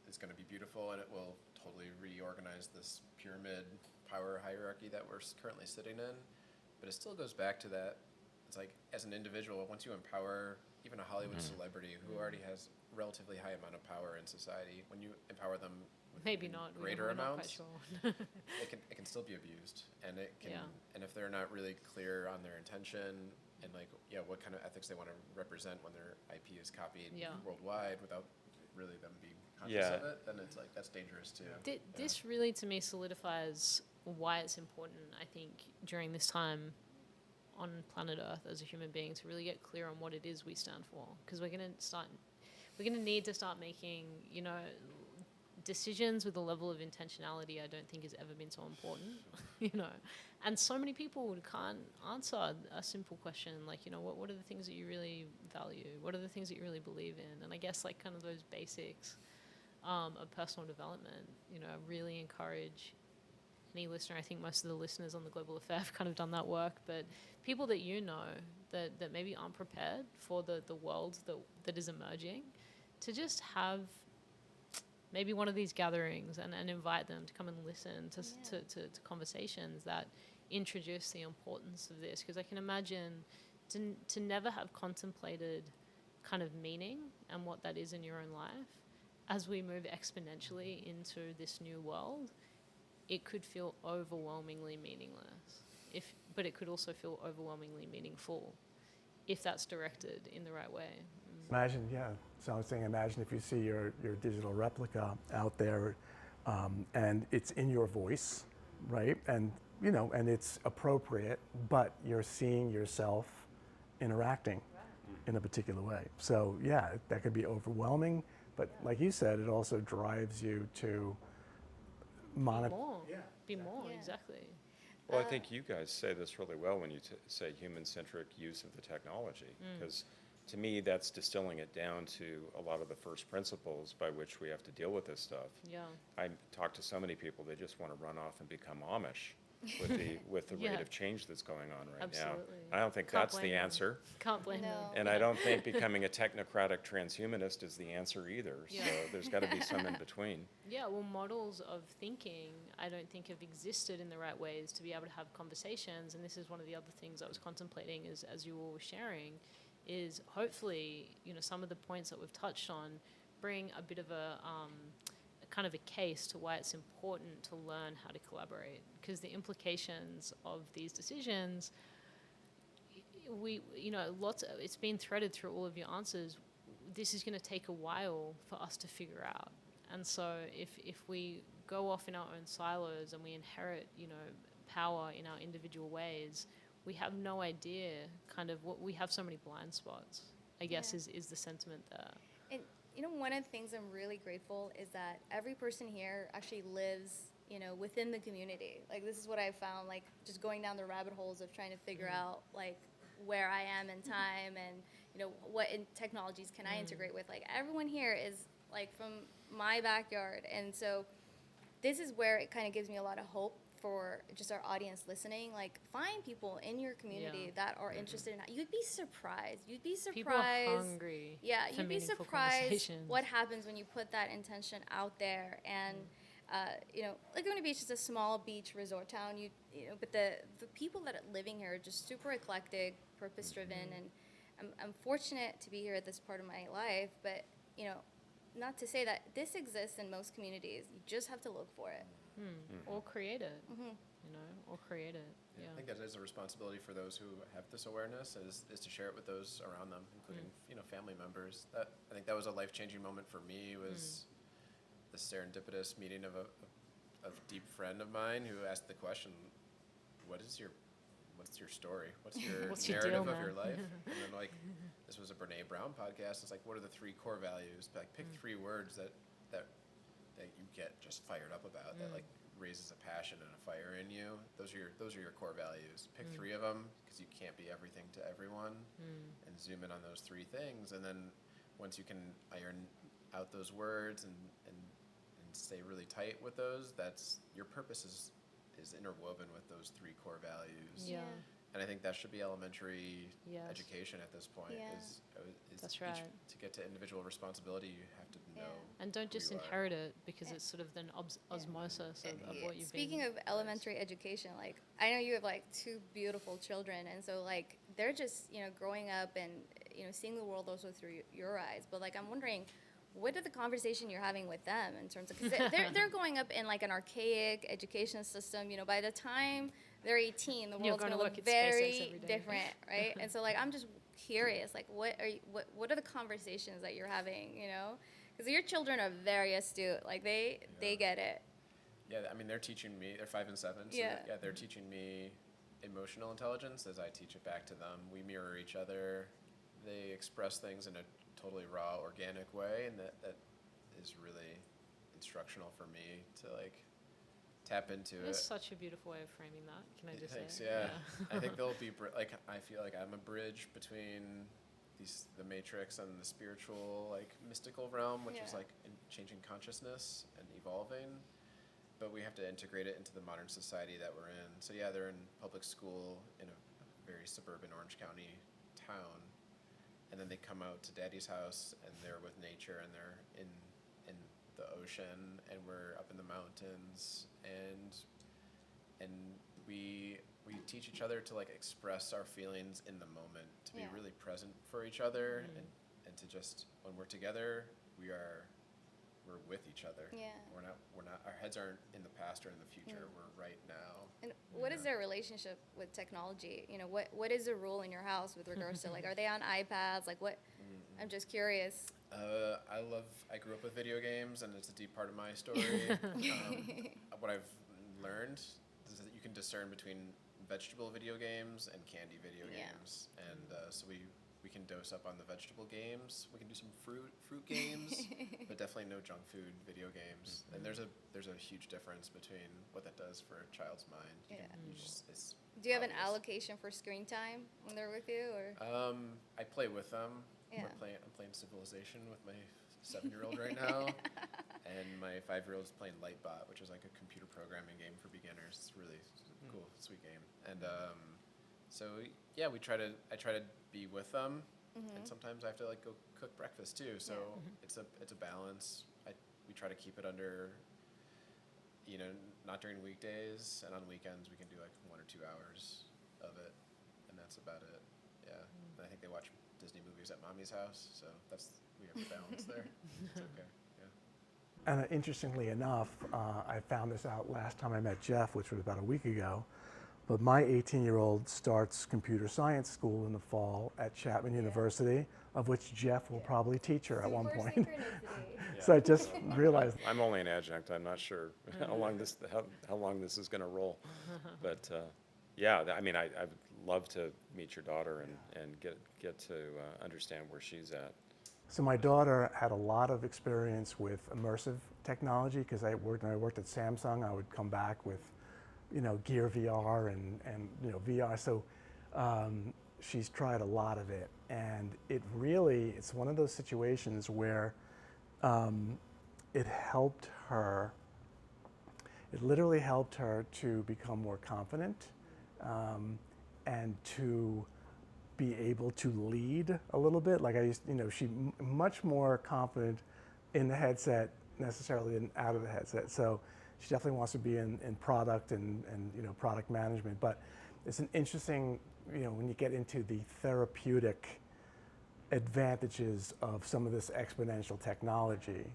is going to be beautiful, and it will totally reorganize this pyramid power hierarchy that we're currently sitting in. But it still goes back to that. It's like, as an individual, once you empower even a Hollywood celebrity who already has relatively high amount of power in society, when you empower them with Maybe not. greater we're not quite amounts, sure. it can still be abused, and it can. Yeah. And if they're not really clear on their intention and like, what kind of ethics they want to represent when their IP is copied worldwide without really them being conscious of it, then it's like that's dangerous too. This really, to me, solidifies why it's important, I think, during this time on planet Earth as a human being to really get clear on what it is we stand for, because we're going to need to start making, decisions with a level of intentionality I don't think has ever been so important, and so many people can't answer a simple question like, what are the things that you really value? What are the things that you really believe in? And I guess like kind of those basics of personal development, really encourage any listener. I think most of the listeners on The Global Affair have kind of done that work, but people that that maybe aren't prepared for the world that is emerging, to just have maybe one of these gatherings and invite them to come and listen to conversations that introduce the importance of this. Because I can imagine to never have contemplated kind of meaning and what that is in your own life, as we move exponentially into this new world, it could feel overwhelmingly meaningless. But it could also feel overwhelmingly meaningful if that's directed in the right way. Imagine, so I was saying, imagine if you see your digital replica out there, and it's in your voice, right? And and it's appropriate, but you're seeing yourself interacting in a particular way. So that could be overwhelming, but like you said, it also drives you to Be more, exactly. Well, I think you guys say this really well when you say human-centric use of the technology, because to me, that's distilling it down to a lot of the first principles by which we have to deal with this stuff. Yeah. I talk to so many people, they just want to run off and become Amish with the rate of change that's going on right Absolutely. now. I don't think Can't that's blame the them. answer. Can't blame them. And I don't think becoming a technocratic transhumanist is the answer either. Yeah. So there's got to be some in between. Yeah, well, models of thinking, I don't think have existed in the right ways to be able to have conversations. And this is one of the other things I was contemplating as you all were sharing, is hopefully, some of the points that we've touched on bring a bit of a kind of a case to why it's important to learn how to collaborate, because the implications of these decisions, it's been threaded through all of your answers. This is going to take a while for us to figure out. And so if we go off in our own silos and we inherit, power in our individual ways, we have no idea kind of what we have. So many blind spots, I guess, is the sentiment there. And one of the things I'm really grateful is that every person here actually lives, within the community. Like, this is what I found, like, just going down the rabbit holes of trying to figure out, like, where I am in time and, what technologies can I integrate with. Like, everyone here is, like, from my backyard. And so this is where it kind of gives me a lot of hope for just our audience listening. Like, find people in your community that are interested in that. You'd be surprised. People are hungry. Yeah, for you'd be meaningful surprised conversations. what happens when you put that intention out there. And Laguna Beach is a small beach resort town. But the people that are living here are just super eclectic, purpose driven, and I'm fortunate to be here at this part of my life. But not to say that this exists in most communities. You just have to look for it. Or create it, or create it. Yeah. I think that is a responsibility for those who have this awareness is to share it with those around them, including family members. That I think that was a life-changing moment for me. Was the serendipitous meeting of a deep friend of mine who asked the question, what's your story? What's your What's your narrative deal, of your man?" life? And then this was a Brene Brown podcast. It's like, what are the 3 core values? But pick 3 words that you get just fired up about, that raises a passion and a fire in you. Those are your core values. Pick 3 of them, because you can't be everything to everyone, and zoom in on those 3 things. And then once you can iron out those words and stay really tight with those, that's your purpose is interwoven with those 3 core values. Yeah. And I think that should be elementary Yes. education at this point. Yeah. Is That's right. To get to individual responsibility, you have to know. And don't who just you are. inherit it, because it's sort of then osmosis of what you've Speaking been. of elementary education, I know you have 2 beautiful children, and so they're just growing up and seeing the world also through your eyes. But I'm wondering, what are the conversation you're having with them in terms of, because they're growing up in an archaic education system. By the time they're 18, the world's gonna going to work look at SpaceX very every day. different, right? And so I'm just curious, what are the conversations that you're having? Because your children are very astute. They get it. Yeah, I mean, they're teaching me. They're 5 and 7. So Yeah. they're teaching me emotional intelligence as I teach it back to them. We mirror each other. They express things in a totally raw, organic way, and that is really instructional for me to tap into It's it. such a beautiful way of framing that. Can I just Thanks. say? Yeah. I think they'll be I feel like I'm a bridge between the matrix and the spiritual, mystical realm, which is Yeah. changing consciousness and evolving. But we have to integrate it into the modern society that we're in. So yeah, they're in public school in a very suburban Orange County town, and then they come out to Daddy's house and they're with nature, and they're in the ocean, and we're up in the mountains, and we teach each other to express our feelings in the moment, to be Yeah. really present for each other, and to just, when we're together, we're with each other. Yeah. We're not our heads aren't in the past or in the future. We're right now. And what is their relationship with technology? What is the rule in your house with regards to are they on iPads? What? I'm just curious. I grew up with video games, and it's a deep part of my story. What I've learned is that you can discern between vegetable video games and candy video Yeah. games, and so we can dose up on the vegetable games. We can do some fruit games, but definitely no junk food video games. And there's a huge difference between what that does for a child's mind. It's Do you have an obvious. allocation for screen time when they're with you, or? I play with them. Yeah. I'm playing Civilization with my 7-year-old right now, and my 5-year-old is playing Lightbot, which is a computer programming game for beginners. It's really cool, sweet game. And so yeah, I try to be with them, and sometimes I have to go cook breakfast too. So it's a balance. We try to keep it under, not during weekdays, and on weekends we can do 1 or 2 hours of it, and that's about it. Yeah, and I think they watch Disney movies at mommy's house, so we have the balance there. It's okay. Yeah. And interestingly enough, I found this out last time I met Jeff, which was about a week ago. But my 18-year-old starts computer science school in the fall at Chapman University, of which Jeff will probably teach her at one Super point. synchronicity. So I just realized. I'm only an adjunct. I'm not sure how long this is going to roll. But yeah, I mean, I would love to meet your daughter and get to understand where she's at. So my daughter had a lot of experience with immersive technology, because when I worked at Samsung, I would come back with, Gear VR and VR. So she's tried a lot of it, and it's one of those situations where it helped her. It literally helped her to become more confident, and to be able to lead a little bit. She much more confident in the headset necessarily than out of the headset. So she definitely wants to be in product and product management. But it's an interesting, when you get into the therapeutic advantages of some of this exponential technology.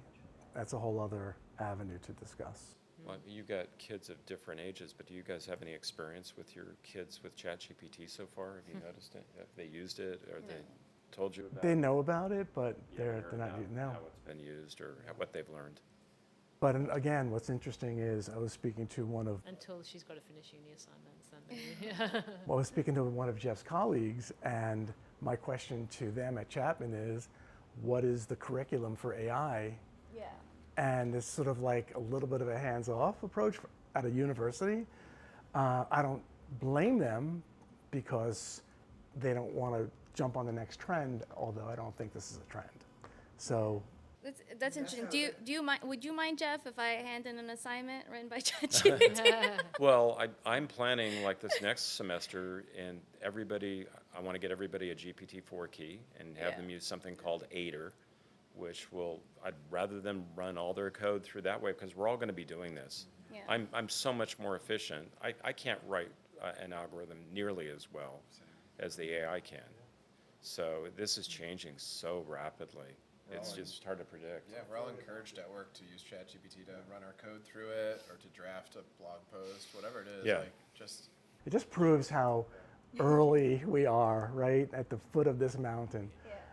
That's a whole other avenue to discuss. Well, you've got kids of different ages, but do you guys have any experience with your kids with ChatGPT so far? Have you noticed it? Have they used it, or they told you about They it? know about it, but You they're haven't heard not about using it now. how it's been used or what they've learned. But again, what's interesting is I was speaking to one of Until she's got to finish uni assignments, then maybe. Well, I was speaking to one of Jeff's colleagues, and my question to them at Chapman is, what is the curriculum for AI? Yeah. And it's sort of like a little bit of a hands-off approach at a university. I don't blame them because they don't want to jump on the next trend, although I don't think this is a trend. So That's interesting. Do you mind? Would you mind, Jeff, if I hand in an assignment written by ChatGPT? Well, I'm planning like this next semester, and I want to get everybody a GPT-4 key and have them use something called Aider, which I'd rather them run all their code through that way because we're all going to be doing this. Yeah. I'm so much more efficient. I can't write an algorithm nearly as well as the AI can. So this is changing so rapidly. It's just hard to predict. Yeah, we're all encouraged at work to use ChatGPT to run our code through it or to draft a blog post, whatever it is. Yeah. Like, just it just proves how early we are, right, at the foot of this mountain.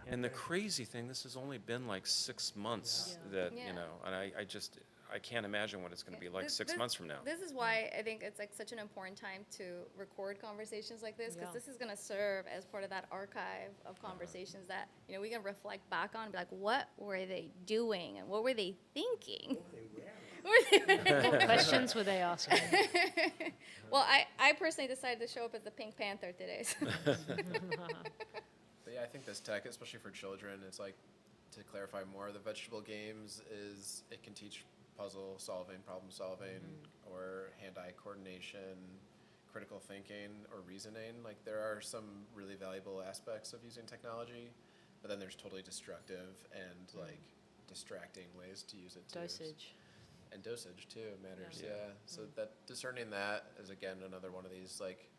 And the crazy thing, this has only been like 6 months that, Yeah. and I can't imagine what it's going to be like 6 months from now. This is why I think it's like such an important time to record conversations like this, because Yeah. this is going to serve as part of that archive of conversations that we can reflect back on and be like, what were they doing and what were they thinking? What questions were they asking? Well, I personally decided to show up as the Pink Panther today. So. But yeah, I think this tech, especially for children, it's like, to clarify more, the vegetable games is it can teach puzzle solving, problem solving, or hand-eye coordination, critical thinking, or reasoning. Like, there are some really valuable aspects of using technology, but then there's totally destructive and like distracting ways to use it too. Dosage. And dosage too matters, Yeah. yeah. So that discerning that is again another one of these like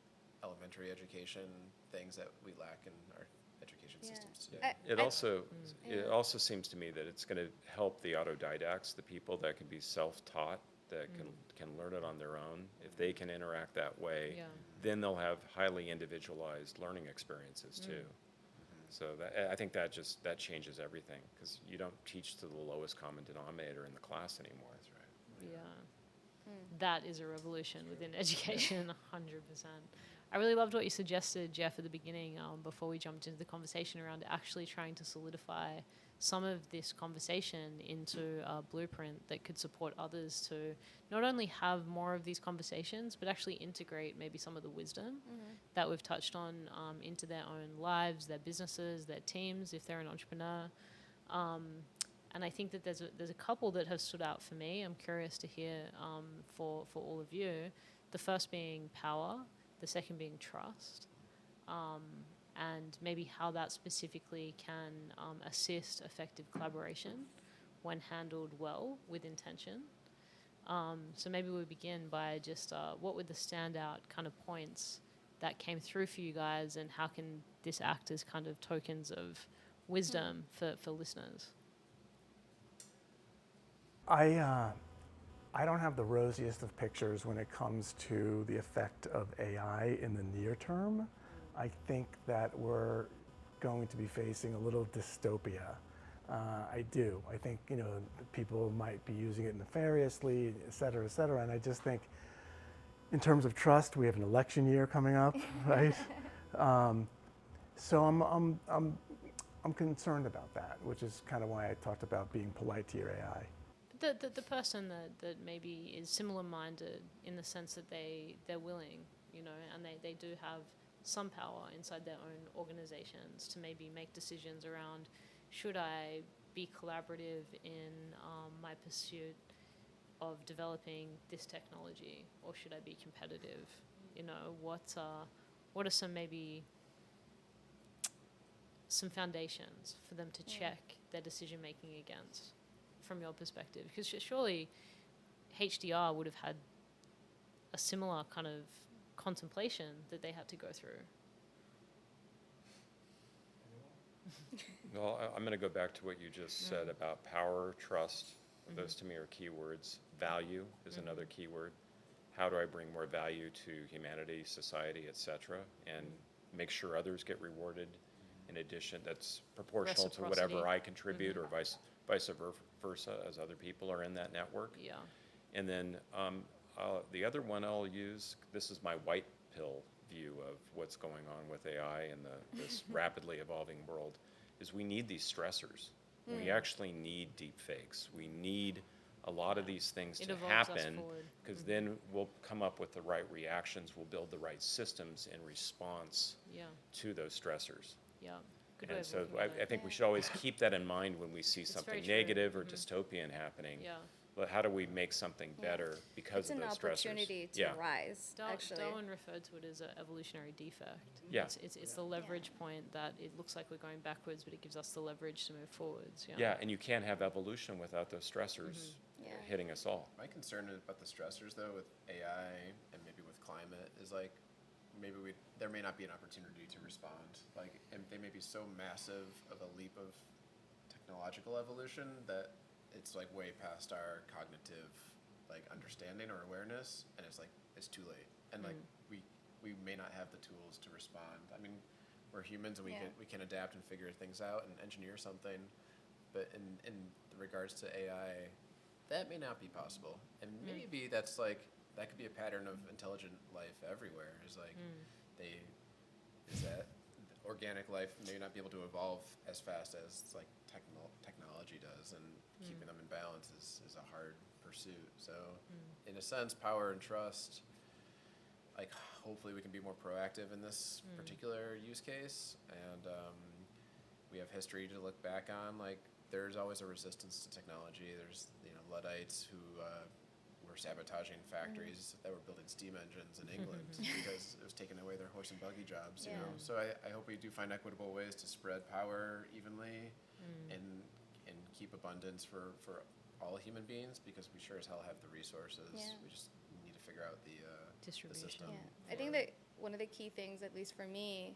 elementary education things that we lack in our education Yeah. systems today. It also Yeah. seems to me that it's going to help the autodidacts, the people that can be self-taught, that can learn it on their own. If they can interact that way, Yeah. then they'll have highly individualized learning experiences too. So I think that changes everything because you don't teach to the lowest common denominator in the class anymore. That's right. Yeah. That is a revolution within education, 100%. I really loved what you suggested, Jeff, at the beginning, before we jumped into the conversation around actually trying to solidify some of this conversation into a blueprint that could support others to not only have more of these conversations, but actually integrate maybe some of the wisdom that we've touched on into their own lives, their businesses, their teams, if they're an entrepreneur. And I think that there's a couple that have stood out for me. I'm curious to hear for all of you. The first being power, the second being trust, and maybe how that specifically can assist effective collaboration when handled well with intention. So maybe we begin by just what were the standout kind of points that came through for you guys, and how can this act as kind of tokens of wisdom for listeners? I don't have the rosiest of pictures when it comes to the effect of AI in the near term. I think that we're going to be facing a little dystopia. I do. I think, people might be using it nefariously, et cetera, and I just think in terms of trust, we have an election year coming up, right? So I'm concerned about that, which is kind of why I talked about being polite to your AI. The person that maybe is similar-minded in the sense that they're willing, and they do have some power inside their own organizations to maybe make decisions around, should I be collaborative in my pursuit of developing this technology, or should I be competitive? What are some maybe some foundations for them to check their decision-making against? From your perspective, because surely HDR would have had a similar kind of contemplation that they had to go through. Well, I'm going to go back to what you just said about power, trust. Those to me are keywords. Value is another keyword. How do I bring more value to humanity, society, et cetera, and make sure others get rewarded in addition that's proportional to whatever Reciprocity. I contribute, or vice versa, as other people are in that network. Yeah. And then the other one I'll use, this is my white pill view of what's going on with AI in this rapidly evolving world, is we need these stressors. We actually need deep fakes. We need a lot of these things It to evolves us happen, forward. because then we'll come up with the right reactions, we'll build the right systems in response Yeah. to those stressors. Yeah. Good way And of so looking at I it. think we should always keep that in mind when we see It's something very true. negative or dystopian happening. Yeah. But how do we make something Yeah. better because It's of an those stressors? opportunity to Yeah. rise, actually. Darwin referred to it as an evolutionary defect. Yeah. It's the leverage point that it looks like we're going backwards, but it gives us the leverage to move forwards. Yeah. Yeah, and you can't have evolution without those stressors Yeah. hitting us all. My concern about the stressors, though, with AI and maybe with climate is like maybe there may not be an opportunity to respond. Like, and they may be so massive of a leap of technological evolution that it's like way past our cognitive like understanding or awareness, and it's too late. And like we may not have the tools to respond. I mean, we're humans, and we can adapt and figure things out and engineer something, but in regards to AI, that may not be possible. And maybe that could be a pattern of intelligent life everywhere. Is like that organic life may not be able to evolve as fast as like technology does, and keeping them in balance is a hard pursuit. So in a sense, power and trust, like hopefully we can be more proactive in this particular use case, and we have history to look back on. Like there's always a resistance to technology. There's Luddites who were sabotaging factories that were building steam engines in England because it was taking away their horse and buggy jobs. You know, so I hope we do find equitable ways to spread power evenly and keep abundance for all human beings, because we sure as hell have the resources. Yeah. We just need to figure out the Distribution. system. Yeah. I think that one of the key things, at least for me,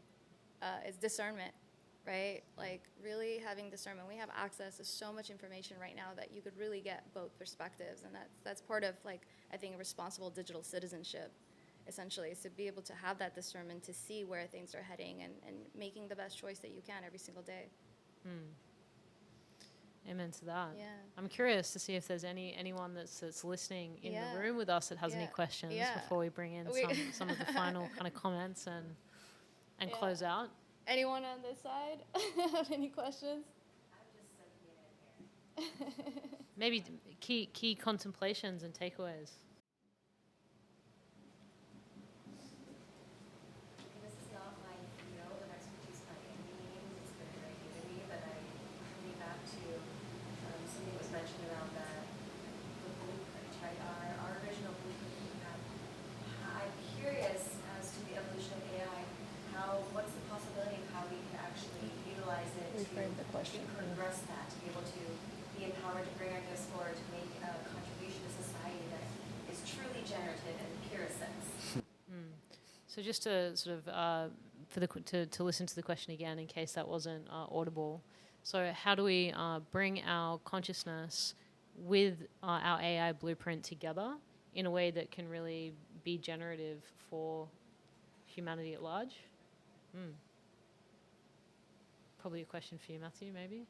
is discernment, right? Like really having discernment. We have access to so much information right now that you could really get both perspectives, and that's part of like I think responsible digital citizenship, essentially, is to be able to have that discernment to see where things are heading and making the best choice that you can every single day. Amen to that. Yeah. I'm curious to see if there's anyone that's listening in the room with us that has any questions before we bring in some of the final kind of comments and close out. Anyone on this side have any questions? I'm just soaking it in here. Maybe key contemplations and takeaways. This is not my field of expertise by any means. It's been very new to me, but I'm coming back to something that was mentioned around the blueprint, right? Our original blueprint we have. I'm curious as to the evolution of AI. What's the possibility of how we can actually utilize it Reframe the question. to progress that, to be able to be empowered to bring ideas forward, to make a contribution to society that is truly generative in the purest sense. So just to sort of to listen to the question again in case that wasn't audible. So how do we bring our consciousness with our AI blueprint together in a way that can really be generative for humanity at large? Probably a question for you, Matthew, maybe?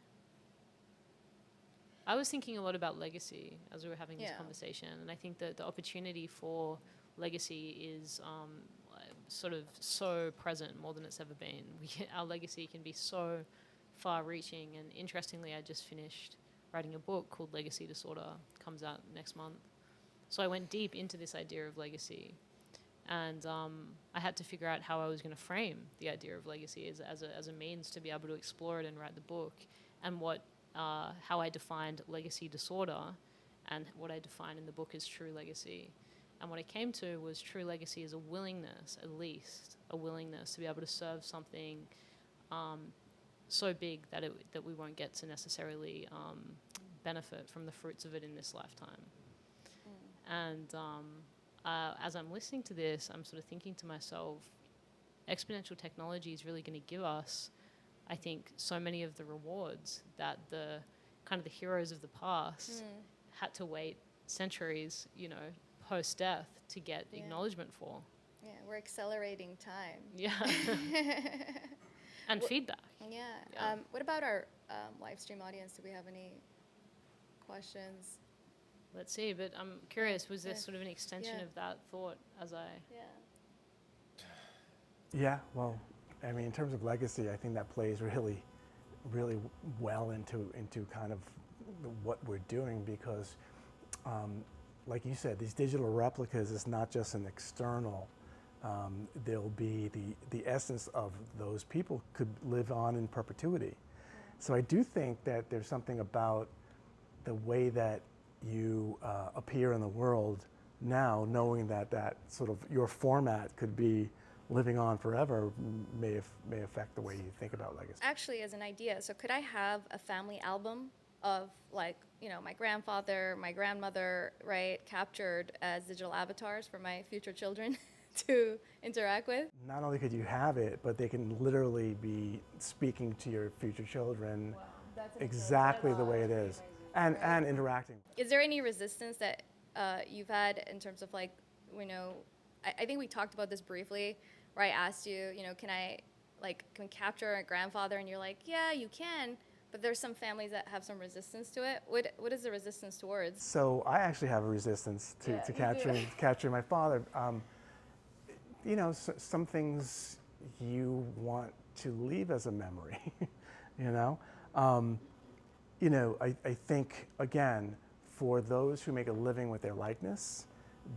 I was thinking a lot about legacy as we were having this conversation, and I think that the opportunity for legacy is sort of so present more than it's ever been. Our legacy can be so far-reaching, and interestingly, I just finished writing a book called Legacy Disorder. It comes out next month. So I went deep into this idea of legacy, and I had to figure out how I was going to frame the idea of legacy as a means to be able to explore it and write the book, and how I defined legacy disorder, and what I define in the book as true legacy. And what I came to was true legacy is a willingness, at least a willingness to be able to serve something so big that we won't get to necessarily benefit from the fruits of it in this lifetime. And as I'm listening to this, I'm sort of thinking to myself, exponential technology is really going to give us I think so many of the rewards that the kind of the heroes of the past had to wait centuries, post death to get Yeah. acknowledgement for. Yeah, we're accelerating time. Yeah. And feedback. Yeah. Yeah. What about our live stream audience? Do we have any questions? Let's see, but I'm curious, was this Yeah. sort of an extension Yeah. of that thought as I... Yeah. Yeah, well, I mean, in terms of legacy, I think that plays really, really well into kind of what we're doing because, like you said, these digital replicas is not just an external. There'll be the essence of those people could live on in perpetuity. So I do think that there's something about the way that you appear in the world now, knowing that sort of your format could be living on forever may affect the way you think about legacy. Actually, as an idea, so could I have a family album of like, my grandfather, my grandmother, right, captured as digital avatars for my future children to interact with? Not only could you have it, but they can literally be speaking to your future children exactly the way it is, and interacting. Is there any resistance that you've had in terms of like, I think we talked about this briefly, where I asked you, can we capture a grandfather? And you're like, yeah, you can, but there's some families that have some resistance to it. What is the resistance towards? So I actually have a resistance to capturing my father. Some things you want to leave as a memory, I think, again, for those who make a living with their likeness,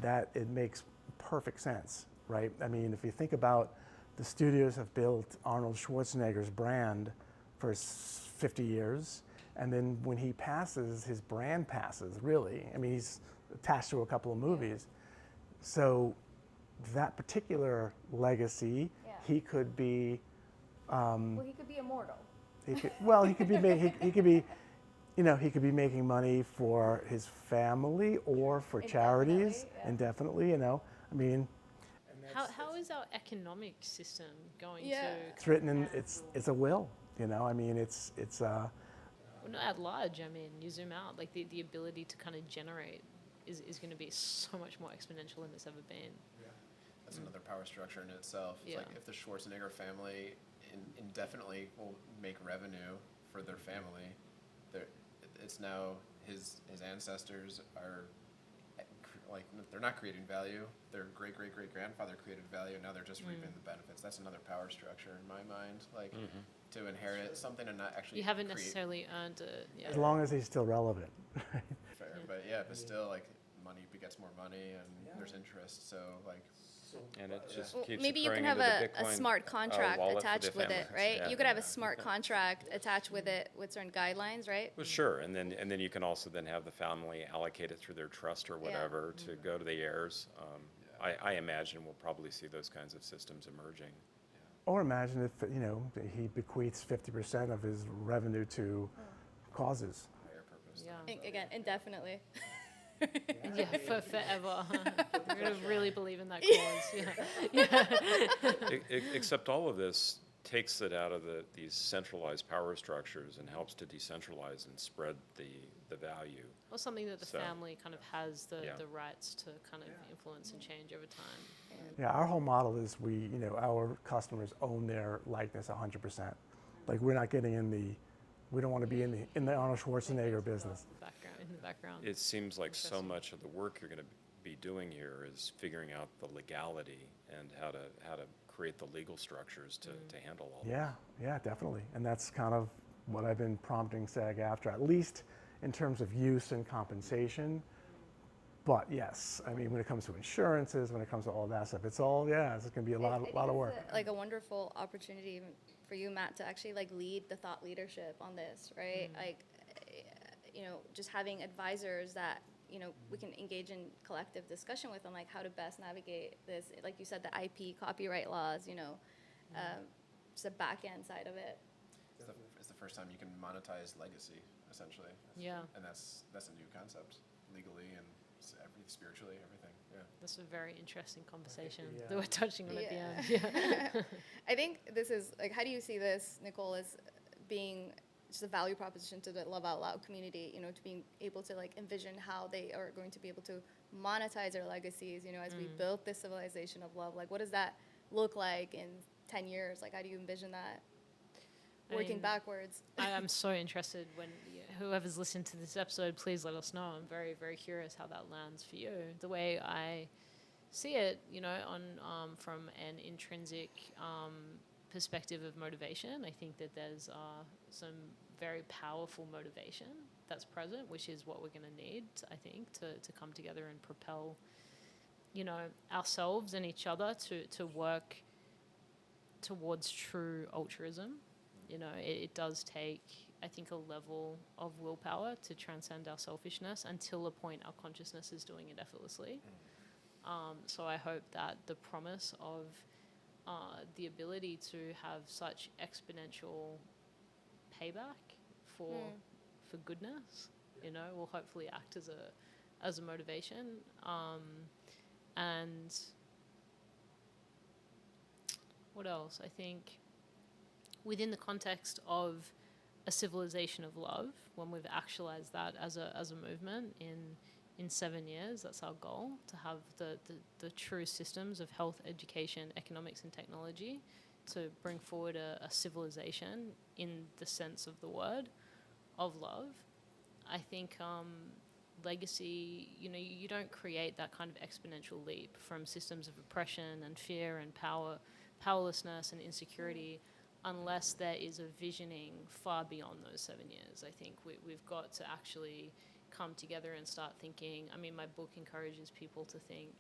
that it makes perfect sense, right? I mean, if you think about the studios have built Arnold Schwarzenegger's brand for 50 years, and then when he passes, his brand passes, really. I mean, he's attached to a couple of movies. So that particular legacy, he could be... Well, he could be immortal. He could be making money for his family or for charities, indefinitely, I mean. How is our economic system going to... It's written in, it's a will, I mean, it's Well, not at large, I mean, you zoom out, like the ability to kind of generate is going to be so much more exponential than it's ever been. That's another power structure in itself. It's like if the Schwarzenegger family indefinitely will make revenue for their family, it's now his ancestors are like, they're not creating value. Their great grandfather created value. Now they're just reaping the benefits. That's another power structure in my mind. Like to inherit something and not actually. You haven't necessarily earned it. Yeah. as long as he's still relevant. Fair, but still, like, money begets more money, and there's interest. So like. And it just Well, keeps maybe you can occurring have into the a Bitcoin, smart contract wallet for attached the with it, families. right? Yeah. You could have a smart contract attached with it with certain guidelines, right? Well, sure, and then you can also then have the family allocate it through their trust or whatever to go to the heirs. I imagine we'll probably see those kinds of systems emerging. Or imagine if, he bequeaths 50% of his revenue to causes. Higher purpose. Yeah. Again, indefinitely. Yeah, for forever. You're going to really believe in that cause. Yeah. Except all of this takes it out of these centralized power structures and helps to decentralize and spread the value. Or something that the So, family kind of has the yeah. rights to kind of influence and change over time. Yeah, our whole model is our customers own their likeness 100%. Like, we're not getting we don't want to be in the Arnold Schwarzenegger business. In the background. It seems like so Interesting. much of the work you're going to be doing here is figuring out the legality and how to create the legal structures to handle all that. Yeah, definitely. And that's kind of what I've been prompting SAG-AFTRA, at least in terms of use and compensation. But yes, I mean, when it comes to insurances, when it comes to all that stuff, it's all, it's going to be a lot of work. Like a wonderful opportunity for you, Matt, to actually like lead the thought leadership on this, right? Like, just having advisors that, we can engage in collective discussion with on like how to best navigate this. Like you said, the IP copyright laws, just the back end side of it. It's the first time you can monetize legacy, essentially. Yeah. And that's a new concept, legally and spiritually, everything. That's a very interesting conversation the, that we're touching on at the end. Yeah. Yeah. I think this is like, how do you see this, Nicole, as being just a value proposition to the Love Out Loud community, you know, to being able to like envision how they are going to be able to monetize their legacies, you know, as we build this civilization of love? Like, what does that look like in 10 years? Like, how do you envision that working backwards? I'm so interested when whoever's listened to this episode, please let us know. I'm very, very curious how that lands for you. The way I see it, you know, on from an intrinsic perspective of motivation, I think that there's some very powerful motivation that's present, which is what we're going to need, I think, to come together and propel, you know, ourselves and each other to work towards true altruism. You know, it does take, I think, a level of willpower to transcend our selfishness until a point our consciousness is doing it effortlessly. So I hope that the promise of the ability to have such exponential payback for goodness, you know, will hopefully act as a motivation. And what else? I think within the context of a civilization of love, when we've actualized that as a movement in 7 years, that's our goal, to have the true systems of health, education, economics, and technology to bring forward a civilization in the sense of the word of love. I think legacy, you know, you don't create that kind of exponential leap from systems of oppression and fear and powerlessness and insecurity unless there is a visioning far beyond those 7 years. I think we've got to actually come together and start thinking. I mean, my book encourages people to think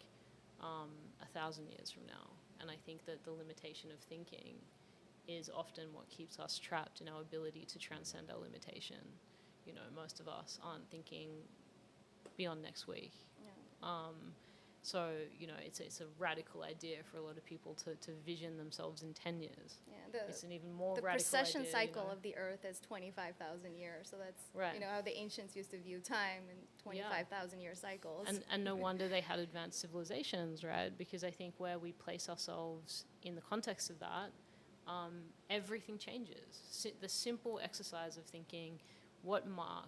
1,000 years from now. And I think that the limitation of thinking is often what keeps us trapped in our ability to transcend our limitation. You know, most of us aren't thinking beyond next week. Yeah. So, you know, it's a radical idea for a lot of people to vision themselves in 10 years. Yeah, It's an even more the radical precession idea, cycle you know. of the earth is 25,000 years. So that's, Right. you know, how the ancients used to view time in 25,000 year cycles. And no wonder they had advanced civilizations, right? Because I think where we place ourselves in the context of that, everything changes. The simple exercise of thinking, what mark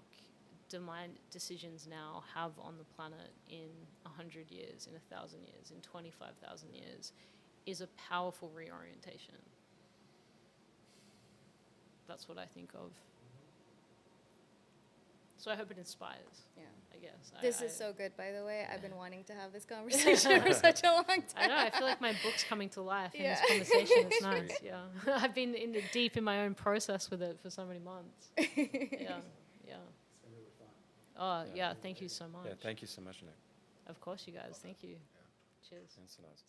do my decisions now have on the planet in 100 years, in 1,000 years, in 25,000 years, is a powerful reorientation. That's what I think of. So I hope it inspires. Yeah. I guess. This is so good, by the way. I've been wanting to have this conversation for such a long time. I know. I feel like my book's coming to life in Yeah. this conversation. It's nice. Yeah. I've been deep in my own process with it for so many months. Yeah. Yeah. It's been really fun. Oh, yeah. Thank you so much. Yeah, thank you so much, Nick. Of course, you guys. Thank you. Cheers. That's nice.